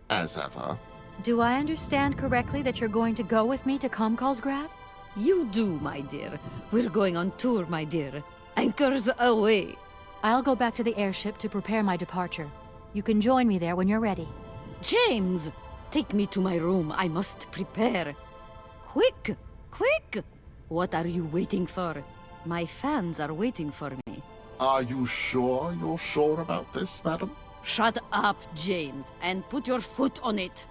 As ever. Do I understand correctly that you're going to go with me to Komkolzgrad? You do, my dear. We're going on tour, my dear. Anchors away. I'll go back to the airship to prepare my departure. You can join me there when you're ready. James! Take me to my room. I must prepare. Quick! Quick! What are you waiting for? My fans are waiting for me. Are you sure you're sure about this, madam? Shut up, James, and put your foot on it.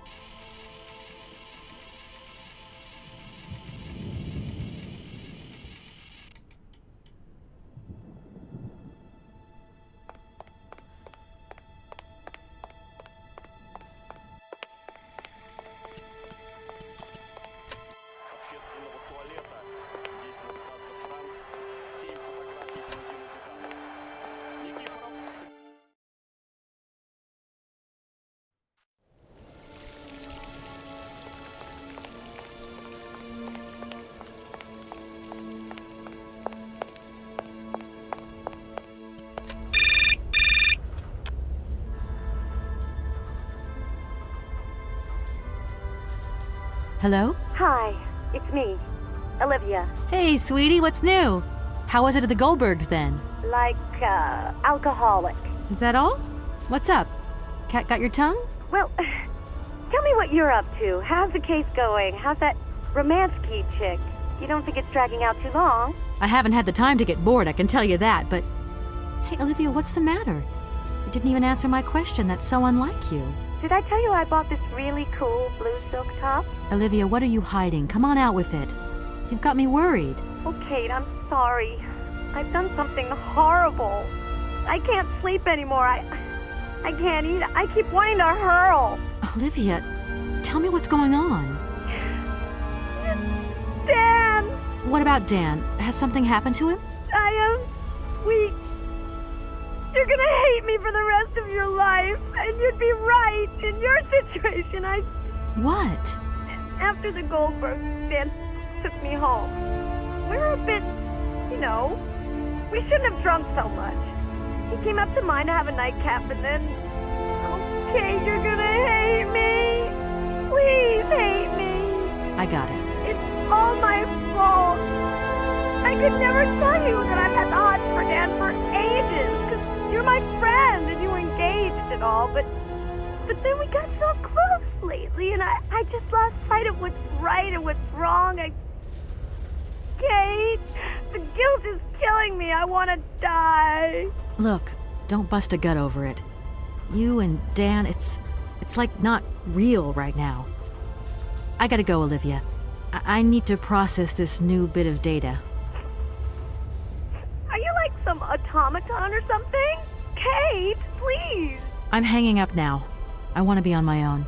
Hello? Hi, it's me. Olivia. Hey, sweetie, what's new? How was it at the Goldbergs then? Like, alcoholic. Is that all? What's up? Cat got your tongue? Well, tell me what you're up to. How's the case going? How's that Romansky chick? You don't think it's dragging out too long? I haven't had the time to get bored, I can tell you that, but... Hey, Olivia, what's the matter? You didn't even answer my question. That's so unlike you. Did I tell you I bought this really cool blue silk top? Olivia, what are you hiding? Come on out with it. You've got me worried. Oh, Kate, I'm sorry. I've done something horrible. I can't sleep anymore. I can't eat. I keep wanting to hurl. Olivia, tell me what's going on. Dan! What about Dan? Has something happened to him? I am weak. You're gonna hate me for the rest of your life, and you'd be right. In your situation, What? After the Goldbergs, Dan took me home. We were a bit, we shouldn't have drunk so much. He came up to mine to have a nightcap, and then... Okay, you're gonna hate me. Please hate me. I got it. It's all my fault. I could never tell you that I've had the hots for Dan for ages, because you're my friend and you were engaged and all, but then we got so close lately, and I just lost sight of what's right and what's wrong. Kate, the guilt is killing me. I want to die. Look, don't bust a gut over it. You and Dan, it's like not real right now. I gotta go, Olivia. I need to process this new bit of data. Are you like some automaton or something? Kate, please. I'm hanging up now. I want to be on my own.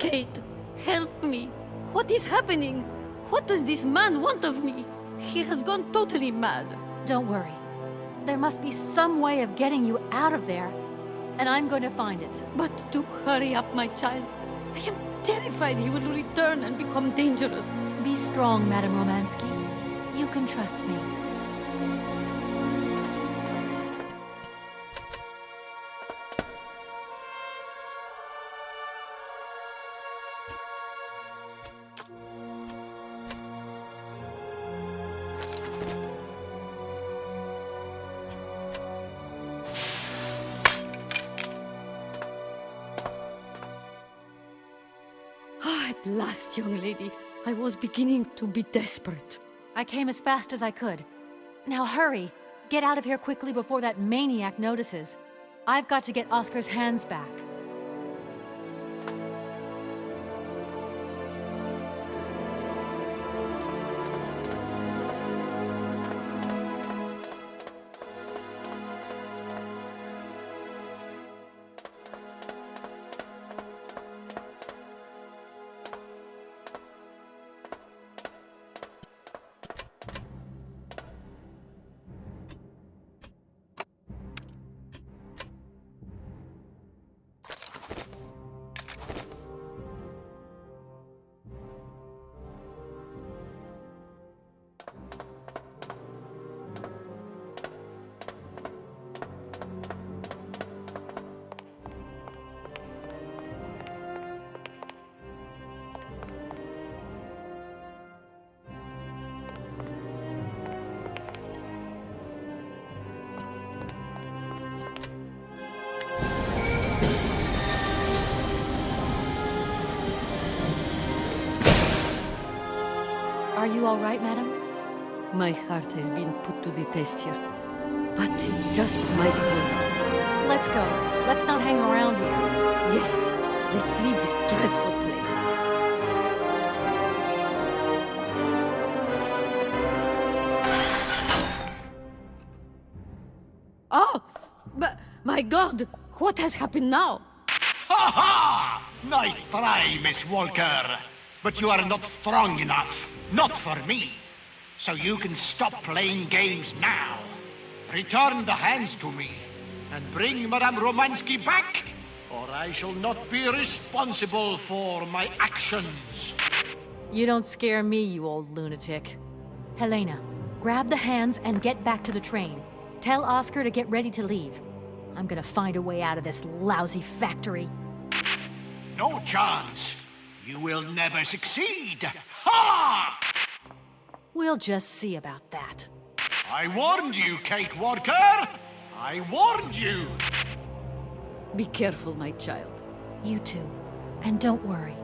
Kate, help me. What is happening? What does this man want of me? He has gone totally mad. Don't worry. There must be some way of getting you out of there, and I'm going to find it. But do hurry up, my child. I am terrified he will return and become dangerous. Be strong, Madame Romansky. You can trust me. At last, young lady. I was beginning to be desperate. I came as fast as I could. Now hurry! Get out of here quickly before that maniac notices. I've got to get Oscar's hands back. Are you all right, madam? My heart has been put to the test here. But it just might go. Let's go. Let's not hang around here. Yes, let's leave this dreadful place. Oh! But, my God! What has happened now? Ha ha! Nice try, Miss Walker. But you are not strong enough. Not for me. So you can stop playing games now. Return the hands to me. And bring Madame Romansky back, or I shall not be responsible for my actions. You don't scare me, you old lunatic. Helena, grab the hands and get back to the train. Tell Oscar to get ready to leave. I'm gonna find a way out of this lousy factory. No chance. You will never succeed. Ha! We'll just see about that. I warned you, Kate Walker. I warned you. Be careful, my child. You too. And don't worry.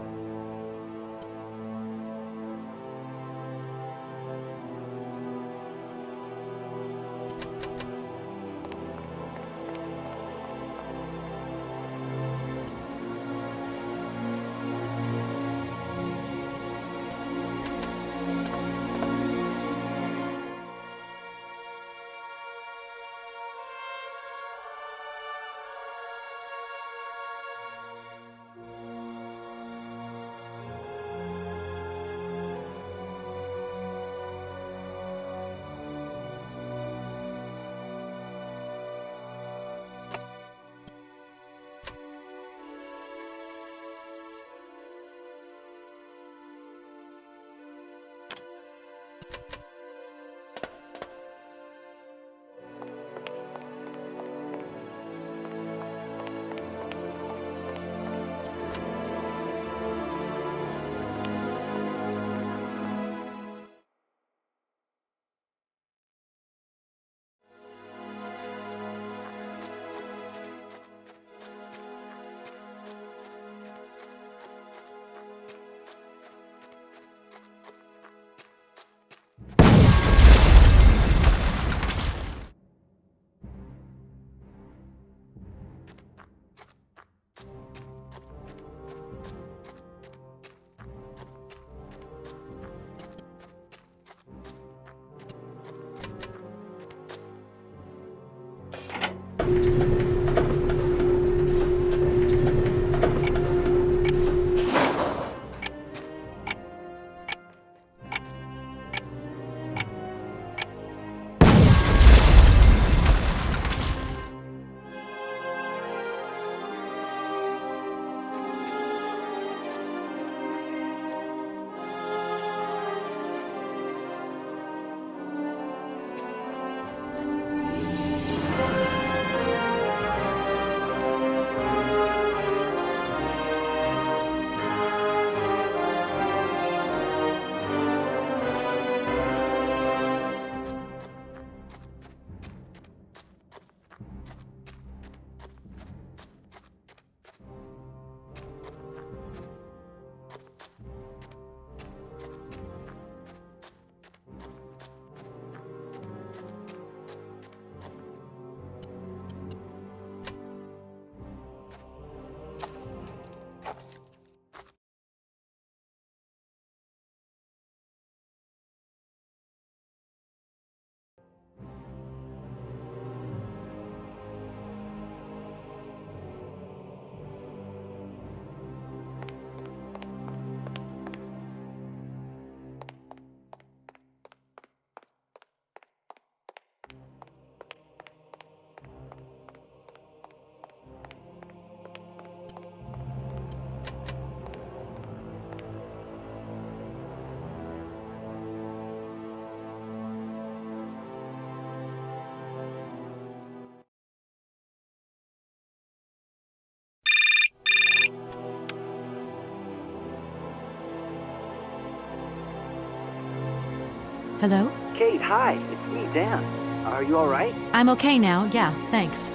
Hello? Kate, hi. It's me, Dan. Are you alright? I'm okay now, yeah, thanks.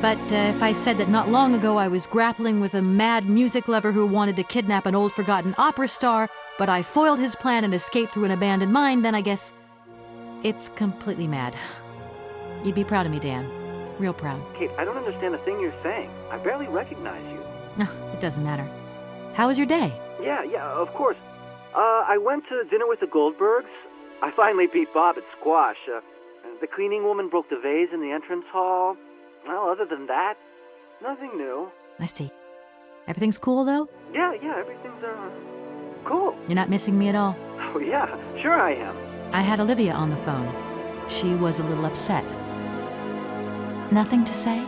But if I said that not long ago I was grappling with a mad music lover who wanted to kidnap an old forgotten opera star, but I foiled his plan and escaped through an abandoned mine, then I guess it's completely mad. You'd be proud of me, Dan. Real proud. Kate, I don't understand a thing you're saying. I barely recognize you. No, it doesn't matter. How was your day? Yeah, of course. I went to dinner with the Goldbergs. I finally beat Bob at squash. The cleaning woman broke the vase in the entrance hall. Well, other than that, nothing new. I see. Everything's cool, though? Yeah, everything's, cool. You're not missing me at all? Oh, yeah, sure I am. I had Olivia on the phone. She was a little upset. Nothing to say?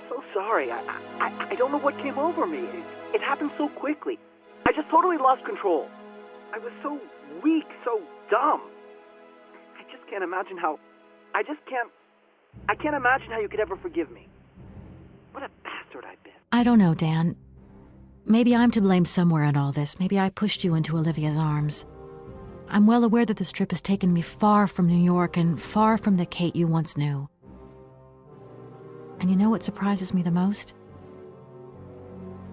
So sorry. I don't know what came over me. It happened so quickly. I just totally lost control. I was so weak, so dumb. I just can't imagine how... I can't imagine how you could ever forgive me. What a bastard I've been. I don't know, Dan. Maybe I'm to blame somewhere in all this. Maybe I pushed you into Olivia's arms. I'm well aware that this trip has taken me far from New York and far from the Kate you once knew. And you know what surprises me the most?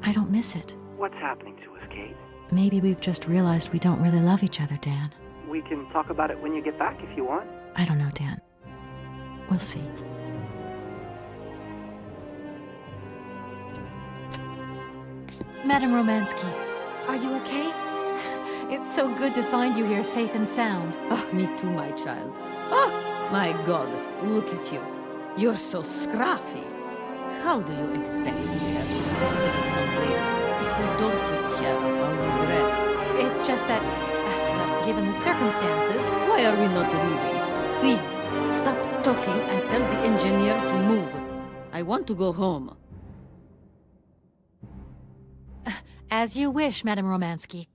I don't miss it. What's happening to us, Kate? Maybe we've just realized we don't really love each other, Dan. We can talk about it when you get back if you want. I don't know, Dan. We'll see. Madame Romansky, are you okay? It's so good to find you here safe and sound. Oh, me too, my child. Oh, my God, look at you. You're so scruffy. How do you expect me to have if you don't take care of how you dress? It's just that, well, given the circumstances... Why are we not leaving? Please, stop talking and tell the engineer to move. I want to go home. As you wish, Madame Romansky.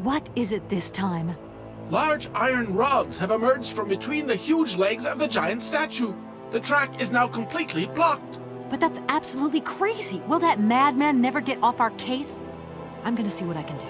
What is it this time? Large iron rods have emerged from between the huge legs of the giant statue. The track is now completely blocked. But that's absolutely crazy. Will that madman never get off our case? I'm gonna see what I can do.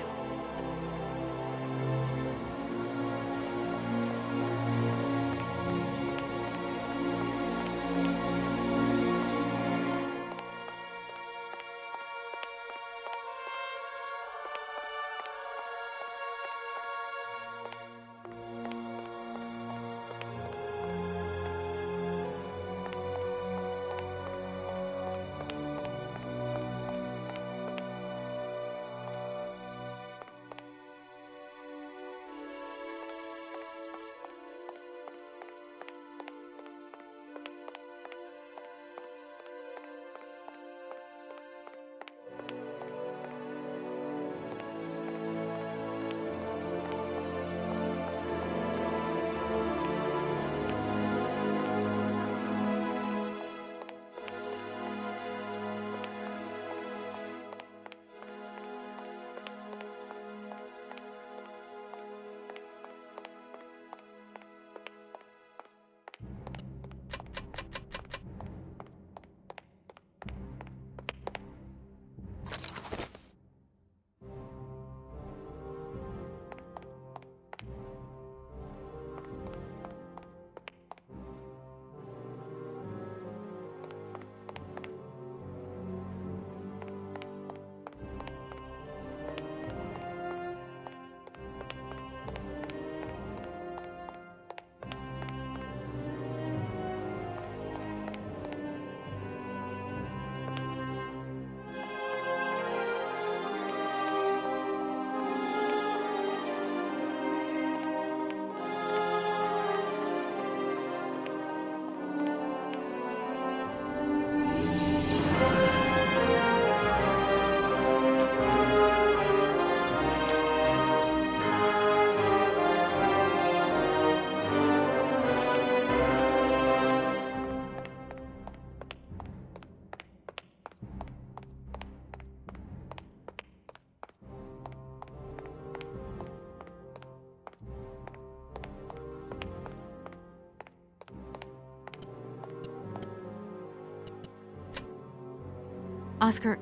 Oscar,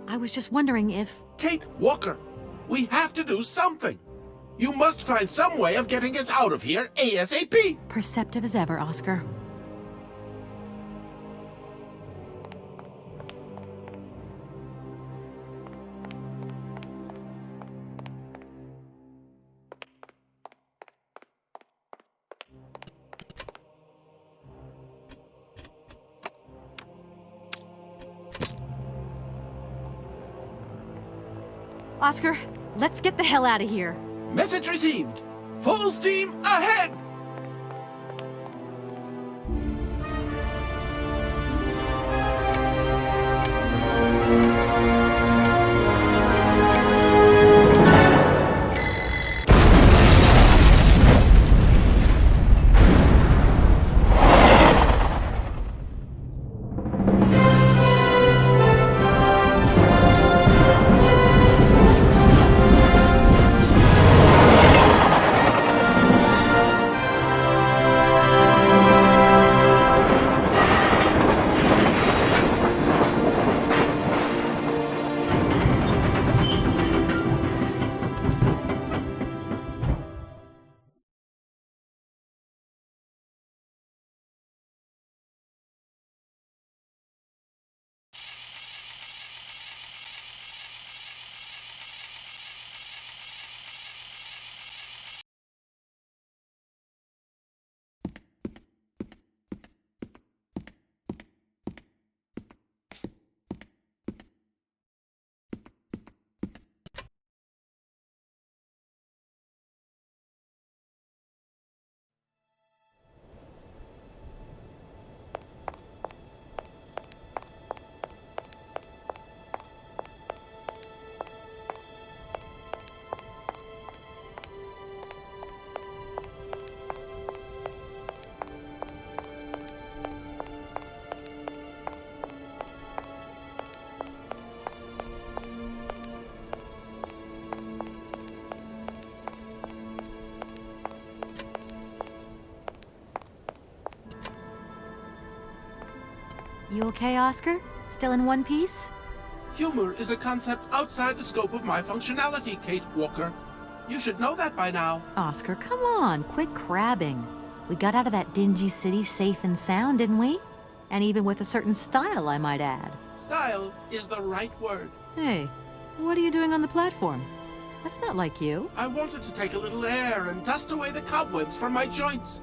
I was just wondering if... Kate Walker, we have to do something. You must find some way of getting us out of here ASAP. Perceptive as ever, Oscar. Oscar, let's get the hell out of here. Message received. Full steam ahead! You okay, Oscar? Still in one piece? Humor is a concept outside the scope of my functionality, Kate Walker. You should know that by now. Oscar, come on, quit crabbing. We got out of that dingy city safe and sound, didn't we? And even with a certain style, I might add. Style is the right word. Hey, what are you doing on the platform? That's not like you. I wanted to take a little air and dust away the cobwebs from my joints.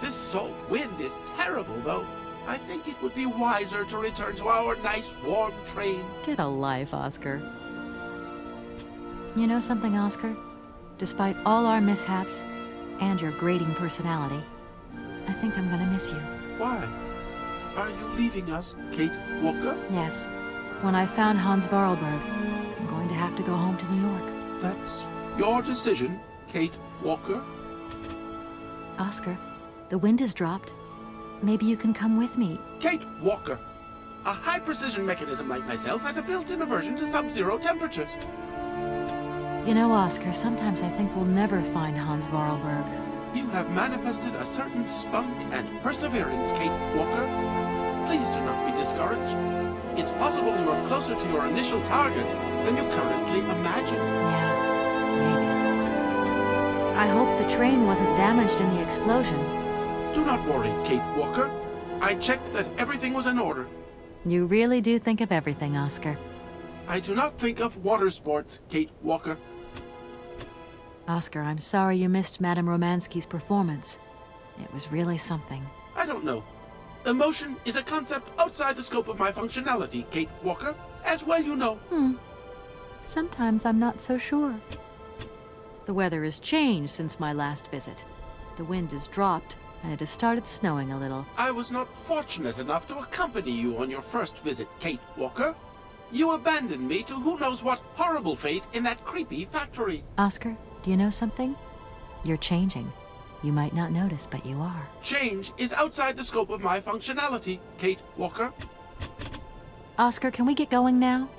This salt wind is terrible, though. I think it would be wiser to return to our nice, warm train. Get a life, Oscar. You know something, Oscar? Despite all our mishaps and your grating personality, I think I'm gonna miss you. Why? Are you leaving us, Kate Walker? Yes. When I found Hans Vorarlberg, I'm going to have to go home to New York. That's your decision, Kate Walker. Oscar, the wind has dropped. Maybe you can come with me. Kate Walker. A high-precision mechanism like myself has a built-in aversion to sub-zero temperatures. You know, Oscar, sometimes I think we'll never find Hans Vorarlberg. You have manifested a certain spunk and perseverance, Kate Walker. Please do not be discouraged. It's possible you are closer to your initial target than you currently imagine. Yeah, maybe. I hope the train wasn't damaged in the explosion. Do not worry, Kate Walker. I checked that everything was in order. You really do think of everything, Oscar. I do not think of water sports, Kate Walker. Oscar, I'm sorry you missed Madame Romansky's performance. It was really something. I don't know. Emotion is a concept outside the scope of my functionality, Kate Walker, as well you know. Sometimes I'm not so sure. The weather has changed since my last visit. The wind has dropped, and it has started snowing a little. I was not fortunate enough to accompany you on your first visit, Kate Walker. You abandoned me to who knows what horrible fate in that creepy factory. Oscar, do you know something? You're changing. You might not notice, but you are. Change is outside the scope of my functionality, Kate Walker. Oscar, can we get going now?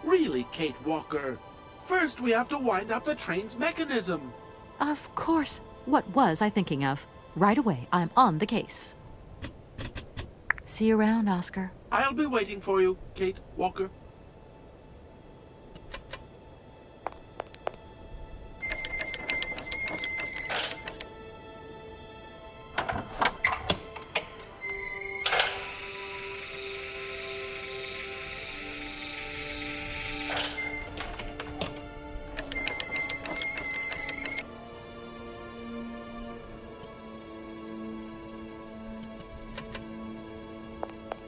Really, Kate Walker. First, we have to wind up the train's mechanism. Of course. What was I thinking of? Right away, I'm on the case. See you around, Oscar. I'll be waiting for you, Kate Walker.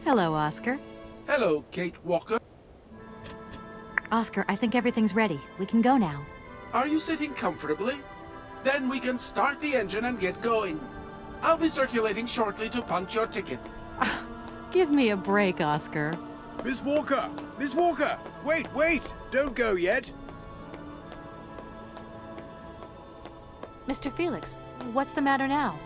Hello, Oscar. Hello, Kate Walker. Oscar, I think everything's ready. We can go now. Are you sitting comfortably? Then we can start the engine and get going. I'll be circulating shortly to punch your ticket. Give me a break, Oscar. Miss Walker! Miss Walker! Wait! Don't go yet! Mr. Felix, what's the matter now?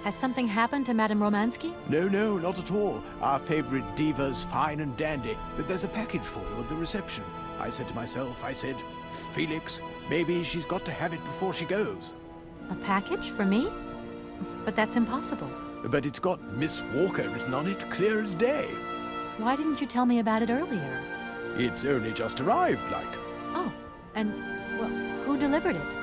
Has something happened to Madame Romansky? No, not at all. Our favorite diva's fine and dandy. But there's a package for you at the reception. I said to myself, Felix, maybe she's got to have it before she goes. A package for me? But that's impossible. But it's got Miss Walker written on it, clear as day. Why didn't you tell me about it earlier? It's only just arrived, like. Oh, and, well, who delivered it?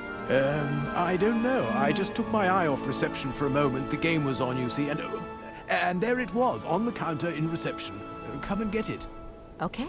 I don't know. I just took my eye off reception for a moment. The game was on, you see, and there it was, on the counter in reception. Come and get it. Okay.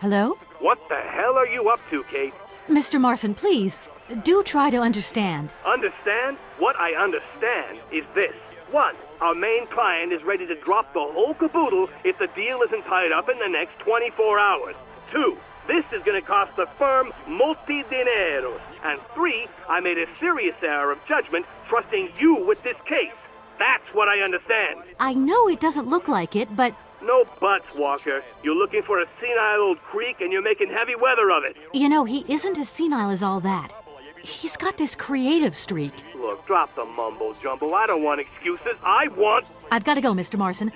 Hello? What the hell are you up to, Kate? Mr. Marson, please, do try to understand. Understand? What I understand is this. 1. Our main client is ready to drop the whole caboodle if the deal isn't tied up in the next 24 hours. 2. This is going to cost the firm multi-dineros. And 3. I made a serious error of judgment trusting you with this case. That's what I understand. I know it doesn't look like it, but... No buts, Walker. You're looking for a senile old creek and you're making heavy weather of it. You know, he isn't as senile as all that. He's got this creative streak. Look, drop the mumbo-jumbo. I don't want excuses. I want... I've got to go, Mr. Marson.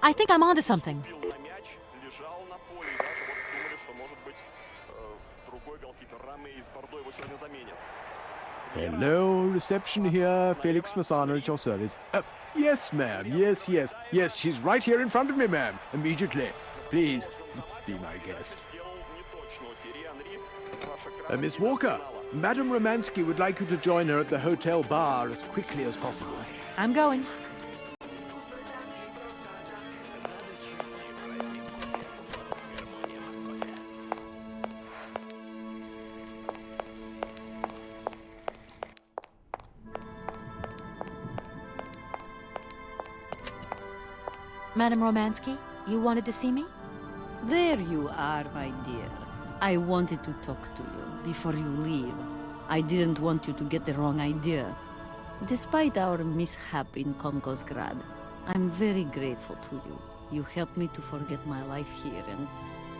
I think I'm onto something. Hello, reception here. Felix Massana at your service. Yes, ma'am. Yes. Yes, she's right here in front of me, ma'am. Immediately. Please, be my guest. Miss Walker, Madame Romansky would like you to join her at the hotel bar as quickly as possible. I'm going. Madame Romansky, you wanted to see me? There you are, my dear. I wanted to talk to you before you leave. I didn't want you to get the wrong idea. Despite our mishap in Komkolzgrad, I'm very grateful to you. You helped me to forget my life here and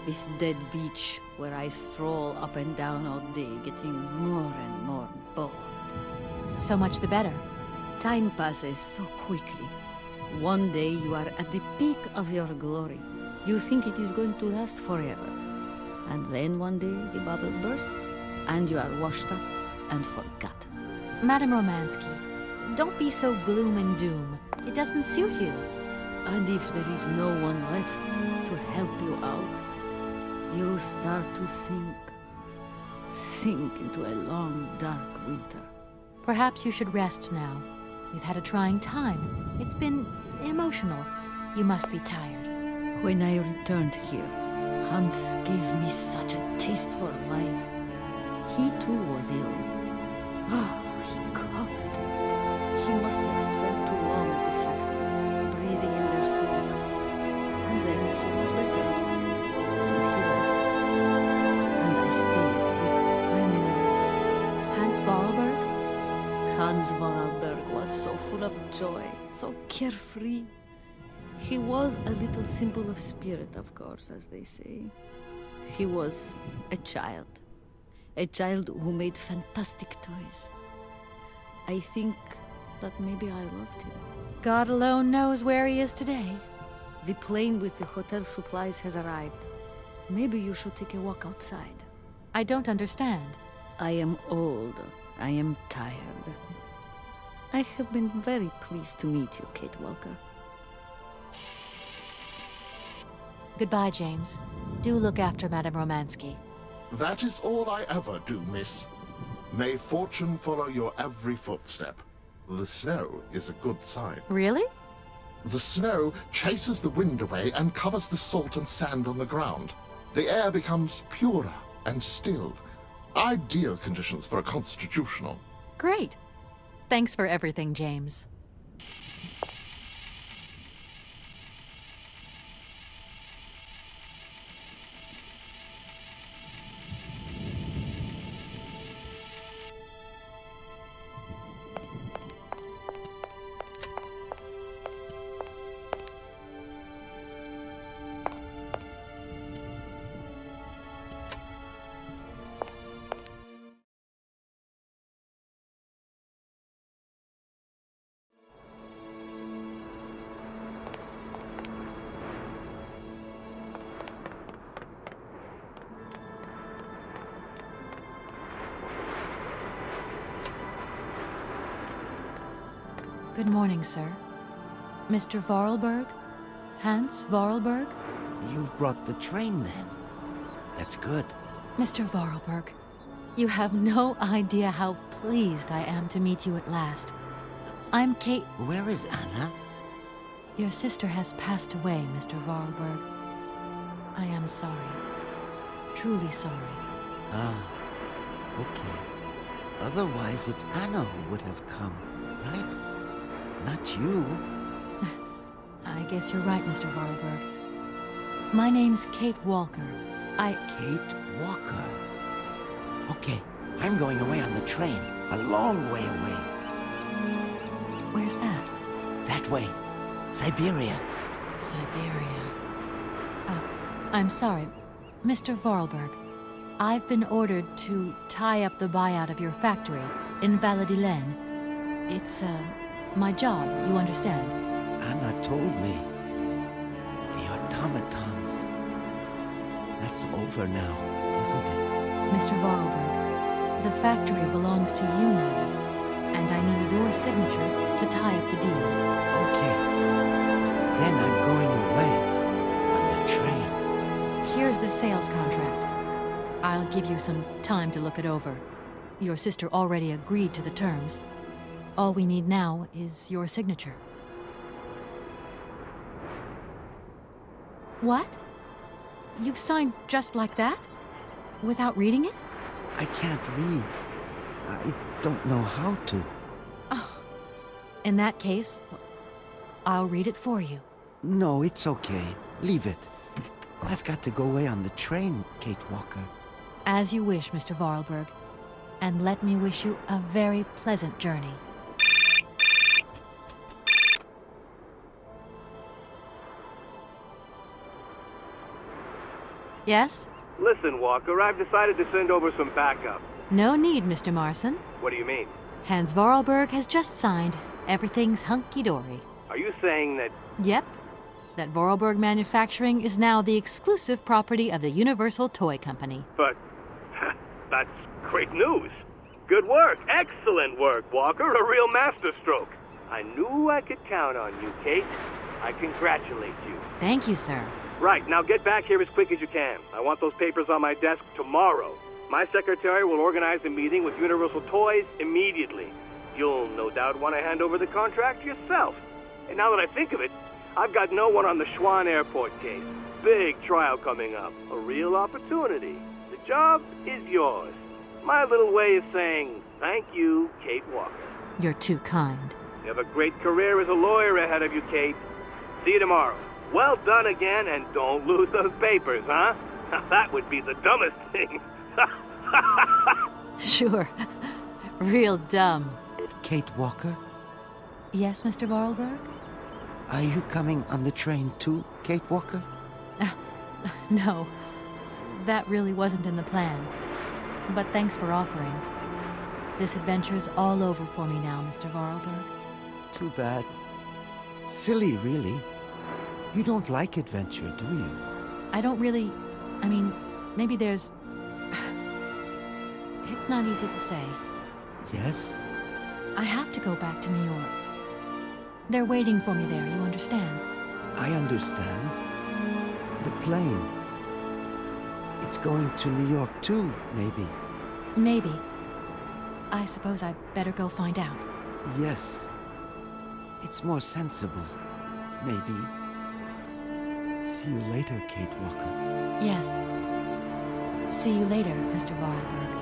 this dead beach where I stroll up and down all day, getting more and more bored. So much the better. Time passes so quickly. One day you are at the peak of your glory. You think it is going to last forever. And then one day the bubble bursts, and you are washed up and forgot. Madame Romansky, don't be so gloom and doom. It doesn't suit you. And if there is no one left to help you out, you start to sink into a long, dark winter. Perhaps you should rest now. We've had a trying time. It's been emotional. You must be tired. When I returned here, Hans gave me such a taste for life. He too was ill. Oh, he coughed. He must have spent too long at the factories. Hans Vorarlberg was so full of joy, so carefree. He was a little symbol of spirit, of course, as they say. He was a child who made fantastic toys. I think that maybe I loved him. God alone knows where he is today. The plane with the hotel supplies has arrived. Maybe you should take a walk outside. I don't understand. I am old. I am tired. I have been very pleased to meet you, Kate Walker. Goodbye, James. Do look after Madame Romansky. That is all I ever do, miss. May fortune follow your every footstep. The snow is a good sign. Really? The snow chases the wind away and covers the salt and sand on the ground. The air becomes purer and still. Ideal conditions for a constitutional. Great. Thanks for everything, James. Good morning, sir. Mr. Vorarlberg? Hans Vorarlberg? You've brought the train, then. That's good. Mr. Vorarlberg, you have no idea how pleased I am to meet you at last. I'm Kate... Where is Anna? Your sister has passed away, Mr. Vorarlberg. I am sorry. Truly sorry. Ah, okay. Otherwise, it's Anna who would have come, right? Not you. I guess you're right, Mr. Vorarlberg. My name's Kate Walker. Kate Walker? Okay, I'm going away on the train. A long way away. Where's that? That way. Syberia. Syberia. I'm sorry. Mr. Vorarlberg, I've been ordered to tie up the buyout of your factory in Valladolid. It's, my job, you understand? Anna told me. The automatons. That's over now, isn't it? Mr. Vorarlberg, the factory belongs to you now, and I need your signature to tie up the deal. Okay. Then I'm going away on the train. Here's the sales contract. I'll give you some time to look it over. Your sister already agreed to the terms. All we need now is your signature. What? You've signed just like that? Without reading it? I can't read. I don't know how to. Oh. In that case, I'll read it for you. No, it's okay. Leave it. I've got to go away on the train, Kate Walker. As you wish, Mr. Vorarlberg. And let me wish you a very pleasant journey. Yes? Listen, Walker, I've decided to send over some backup. No need, Mr. Marson. What do you mean? Hans Vorarlberg has just signed. Everything's hunky-dory. Are you saying that... Yep. That Vorarlberg Manufacturing is now the exclusive property of the Universal Toy Company. But... that's great news. Good work. Excellent work, Walker. A real masterstroke. I knew I could count on you, Kate. I congratulate you. Thank you, sir. Right, now get back here as quick as you can. I want those papers on my desk tomorrow. My secretary will organize a meeting with Universal Toys immediately. You'll no doubt want to hand over the contract yourself. And now that I think of it, I've got no one on the Schwann Airport case. Big trial coming up. A real opportunity. The job is yours. My little way of saying thank you, Kate Walker. You're too kind. You have a great career as a lawyer ahead of you, Kate. See you tomorrow. Well done again, and don't lose those papers, huh? That would be the dumbest thing. Sure. Real dumb. Kate Walker? Yes, Mr. Vorarlberg? Are you coming on the train too, Kate Walker? No, that really wasn't in the plan. But thanks for offering. This adventure's all over for me now, Mr. Vorarlberg. Too bad. Silly, really. You don't like adventure, do you? I don't really... I mean, maybe there's... It's not easy to say. Yes? I have to go back to New York. They're waiting for me there, you understand? I understand. The plane. It's going to New York too, maybe. Maybe. I suppose I'd better go find out. Yes. It's more sensible. Maybe. See you later, Kate Walker. Yes. See you later, Mr. Vorarlberg.